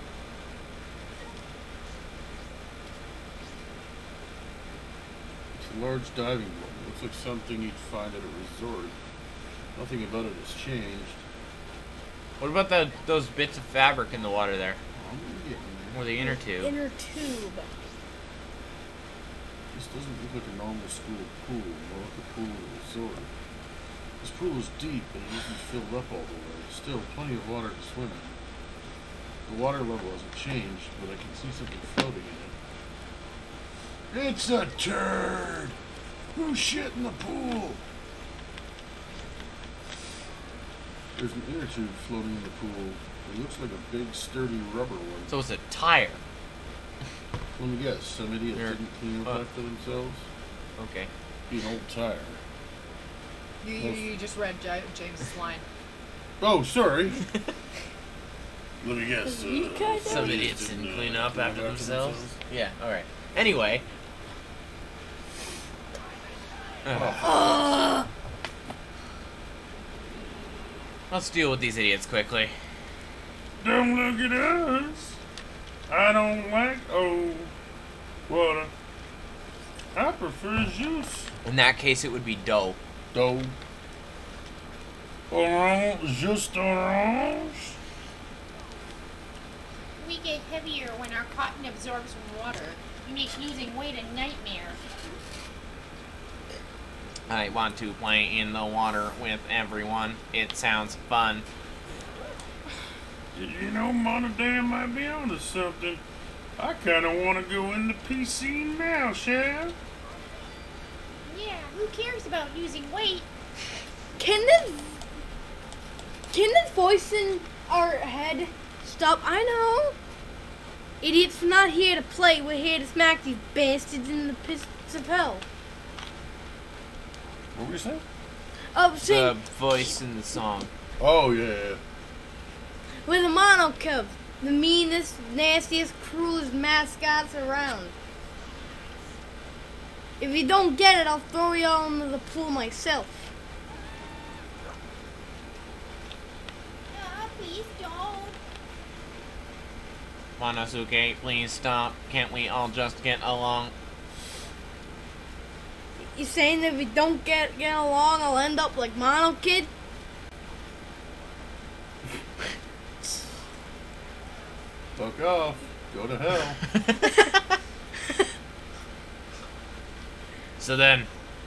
It's a large diving board. Looks like something you'd find at a resort. Nothing about it has changed. What about those bits of fabric in the water there? I'm getting there. Or the inner tube? Inner tube. This doesn't look like a normal school pool, more like a pool at a resort. This pool is deep, but it isn't filled up all the way. Still, plenty of water to swim in. The water level hasn't changed, but I can see something floating in it. It's a turd! Who shit in the pool? There's an inner tube floating in the pool. It looks like a big, sturdy rubber one. So it's a tire. Let me guess, some idiot Here. didn't clean up after themselves? Okay. Be an old tire. You just read James's line. Oh, sorry. Let me guess. You kinda- Some idiots didn't clean up after themselves. Yeah, alright. Anyway. Let's deal with these idiots quickly. Don't look at us. I don't like old water. I prefer juice. In that case, it would be dough. Dough. Orange, just orange. We get heavier when our cotton absorbs water. It makes losing weight a nightmare. I want to play in the water with everyone. It sounds fun. You know, Monodam might be onto something. I kind of want to go into PC now, Shad. Yeah, who cares about losing weight? Can this voice in our head stop? I know. Idiots, we're not here to play. We're here to smack these bastards in the pits of hell. What were you saying? Oh, The see, voice in the song. Oh, yeah. we're the mono cubs. the meanest, nastiest, cruelest mascots around. If you don't get it, I'll throw you all into the pool myself. Please don't. Monosuke, please stop. Can't we all just get along? You saying that if we don't get along, I'll end up like Mono Kid? Fuck off. Go to hell. So then,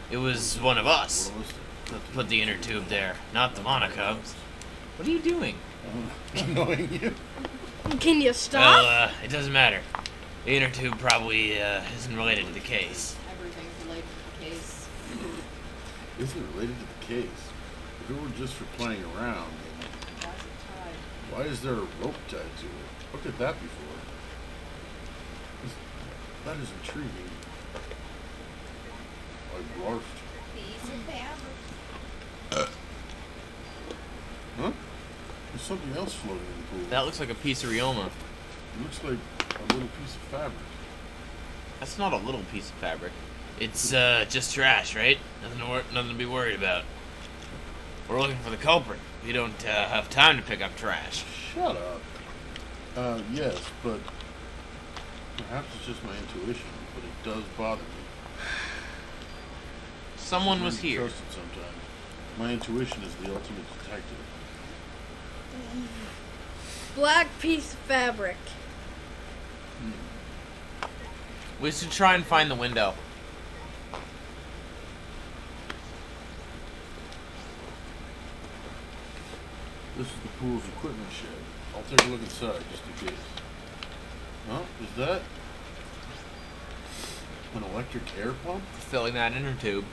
it was one of us What was that put the inner tube there, not the Monocubs. What are you doing? annoying you? Can you stop? Well, it doesn't matter. The inner tube probably isn't related to the case. Everything's related to the case. Isn't related to the case. If it were just for playing around, then Why is it tied? why is there a rope tied to it? Look at that before. That is intriguing. I barfed. Piece of fabric. Huh? There's something else floating in the pool. That looks like a piece of Ryoma. It looks like a little piece of fabric. That's not a little piece of fabric. It's just trash, right? Nothing to be worried about. We're looking for the culprit. We don't have time to pick up trash. Shut up. Yes, but perhaps it's just my intuition, but it does bother me. Someone It's was hard to here. trust it sometimes. My intuition is the ultimate detective. Black piece of fabric. We should try and find the window. This is the pool's equipment shed. I'll take a look inside just in case. Huh? Is that an electric air pump? Filling that inner tube.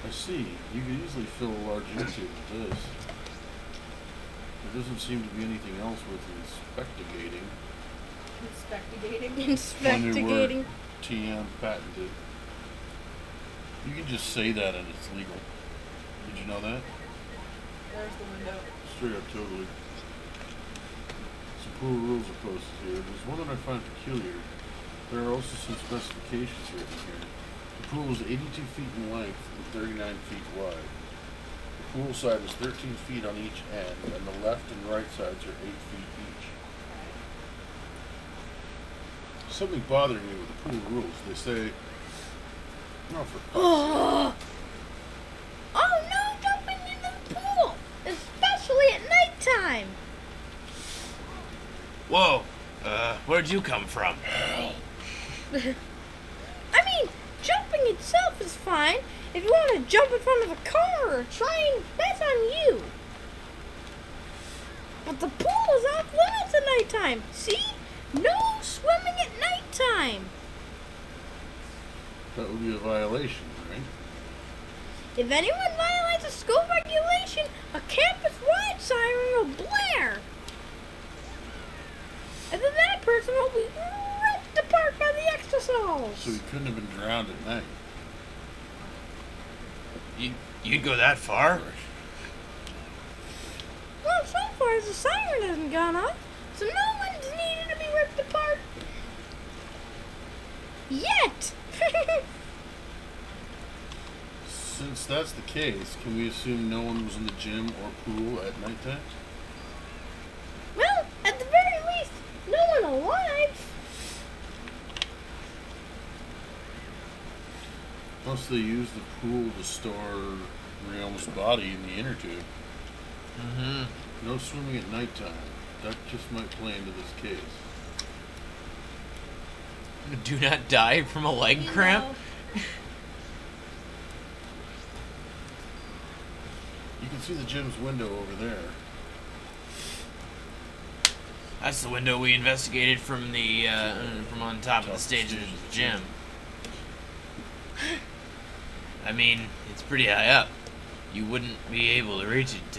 I see. You could easily fill a large inner tube with this. There doesn't seem to be anything else worth inspectigating. Inspectigating. Investigating. TM patented. You can just say that and it's legal. Did you know that? Where's the window? Straight up, totally. Some cool rules are posted here. There's one that I find peculiar. There are also some specifications written here. The pool is 82 feet in length and 39 feet wide. The pool side is 13 feet on each end, and the left and right sides are 8 feet each. Something bothering me with the pool rules. They say, no, for Oh no, jumping in the pool! Especially at nighttime! Whoa. Where'd you come from? I mean, jumping itself is fine. If you want to jump in front of a car or a train, that's on you. But the pool is off limits at nighttime. See? No swimming at nighttime. that would be a violation, right? If anyone violates a school regulation, a campus-wide siren will blare. And then that person will be ripped apart by the extrasols. So he couldn't have been drowned at night. You'd go that far? Well, so far the siren hasn't gone off, so no one's needed to be ripped apart. Yet! Since that's the case, can we assume no one was in the gym or pool at nighttime? Well, at the very least, no one alive. Plus they used the pool to store Ryoma's body in the inner tube. Mm-hmm. No swimming at nighttime. That just might play into this case. Do not die from a leg cramp? You can see the gym's window over there. That's the window we investigated from the from on top of the stage of the gym. I mean, it's pretty high up. You wouldn't be able to reach it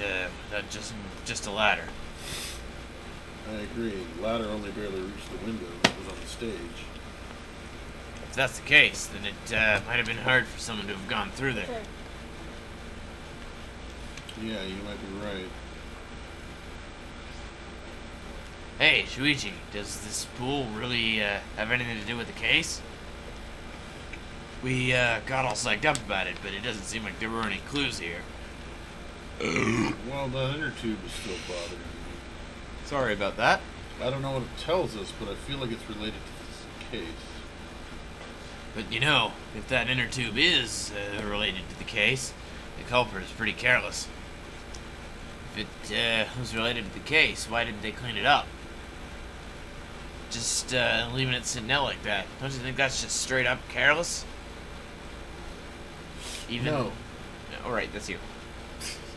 without just a ladder. I agree. The ladder only barely reached the window that was on the stage. If that's the case, then it might have been hard for someone to have gone through there. Yeah, you might be right. Hey, Shuichi, does this pool really have anything to do with the case? We got all psyched up about it, but it doesn't seem like there were any clues here. Well, the inner tube is still bothering me. Sorry about that. I don't know what it tells us, but I feel like it's related to this case. But you know, if that inner tube is related to the case, the culprit is pretty careless. If it was related to the case, why didn't they clean it up? Just leaving it sitting out like that. Don't you think that's just straight up careless? Even. No. All right, that's you.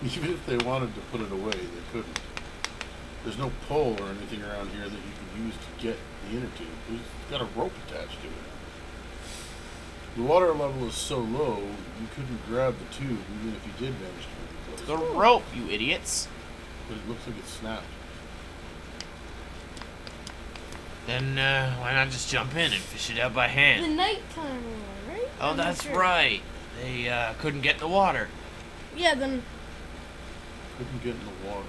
Even if they wanted to put it away, they couldn't. There's no pole or anything around here that you can use to get the inner tube. It's got a rope attached to it. The water level is so low, you couldn't grab the tube even if you did manage to move it The close. rope, you idiots. But it looks like it's snapped. Then why not just jump in and fish it out by The hand? nighttime one, right? Oh, I'm not that's sure. right. They couldn't get in the water. Yeah, then. Couldn't get in the water.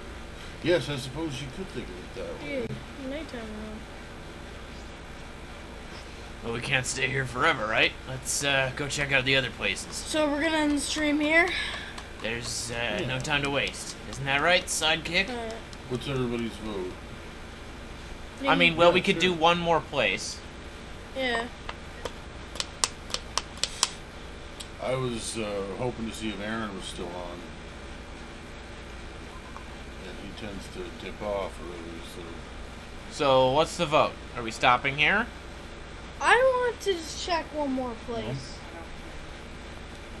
Yes, I suppose you could think of it that way. Yeah, nighttime one. Well, we can't stay here forever, right? Let's go check out the other places. So we're gonna end the stream here. There's no time to waste. Isn't that right, sidekick? What's everybody's vote? I mean, well, Yeah, we could sure. do one more place. Yeah. I was hoping to see if Aaron was still on. And he tends to dip off early, so... So, what's the vote? Are we stopping here? I want to just check one more place.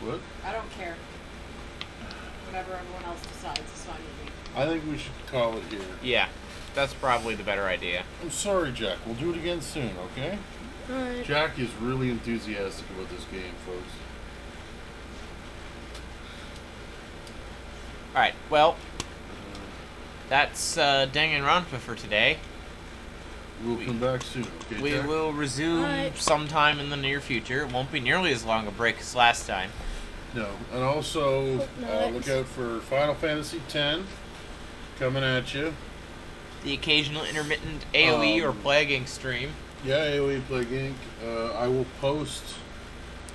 What? I don't care. Whatever everyone else decides is fine with me. I think we should call it here. Yeah, that's probably the better idea. I'm sorry, Jack. We'll do it again soon, okay? Alright. Jack is really enthusiastic about this game, folks. Alright, well, that's Danganronpa for today. We'll come back soon, okay, We Jack? will resume Alright. sometime in the near future. It won't be nearly as long a break as last time. No. And also, Hope not. look out for Final Fantasy X coming at you. The occasional intermittent AoE or Um, plaguing stream. Yeah, AoE Plague Inc. I will post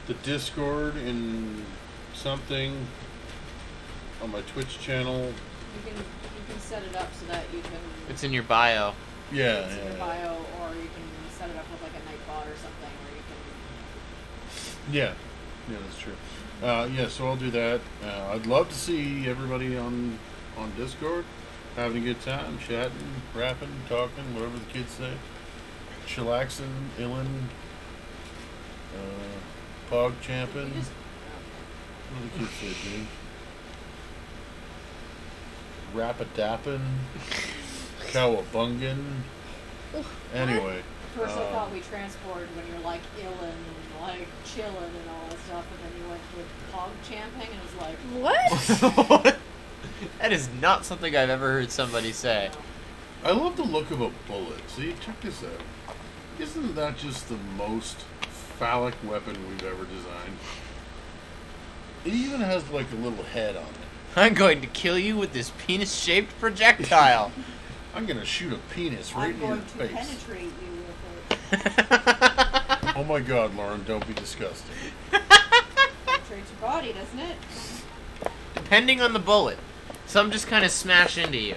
the Discord in something on my Twitch channel. You can set it up so that you can. It's in your bio. Yeah, It's in your yeah. bio, or you can set it up with like a Nightbot or something, or you can. Yeah, that's true. Yeah, so I'll do that. I'd love to see everybody on Discord having a good time, chatting, rapping, talking, whatever the kids say. Chillaxing, illin, pog champing. You just- What do the kids say, dude? Rap-a-dapping, cowabungan. Anyway. At first, I thought we transported when you're like illin and like chillin' and all that stuff, and then you went with hog champing, and it was like, What? That is not something I've ever heard somebody say. I love the look of a bullet. See, check this out. Isn't that just the most phallic weapon we've ever designed? It even has like a little head on it. I'm going to kill you with this penis-shaped projectile. I'm gonna shoot a penis right I'm in your going to face. penetrate you with it. Oh my god, Lauren, don't be disgusting. Penetrates your body, doesn't it? Depending on the bullet, some just kind of smash into you.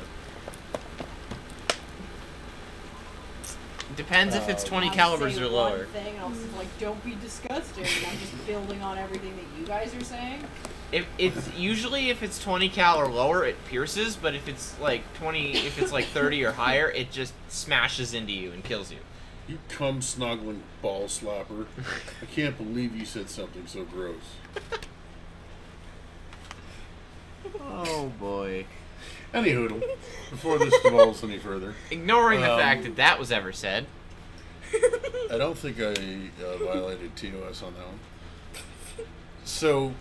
Depends if it's 20 I'll calibers say or one lower. thing, and I'll just like, don't be disgusting. And I'm just building on everything that you guys are saying. If it's usually if it's 20 cal or lower, it pierces. But if it's like 20, if it's like 30 or higher, it just smashes into you and kills you. You cum snuggling ball slapper. I can't believe you said something so gross. Oh boy! Anyhoodle, before this devolves any further, Ignoring the fact Um, that was ever said. I don't think I violated TOS on that one. So,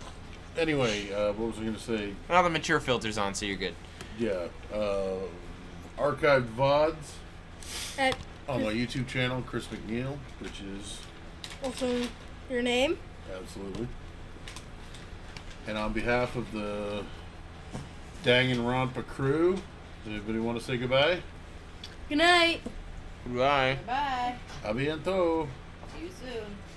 anyway, what was I going to say? Well, the mature filter's on, so you're good. Yeah, archived VODs At on my YouTube channel, Chris McNeil, which is also your name. absolutely. And on behalf of the Danganronpa crew, does anybody want to say goodbye? Good night. Goodbye. Bye. A bientôt. See you soon.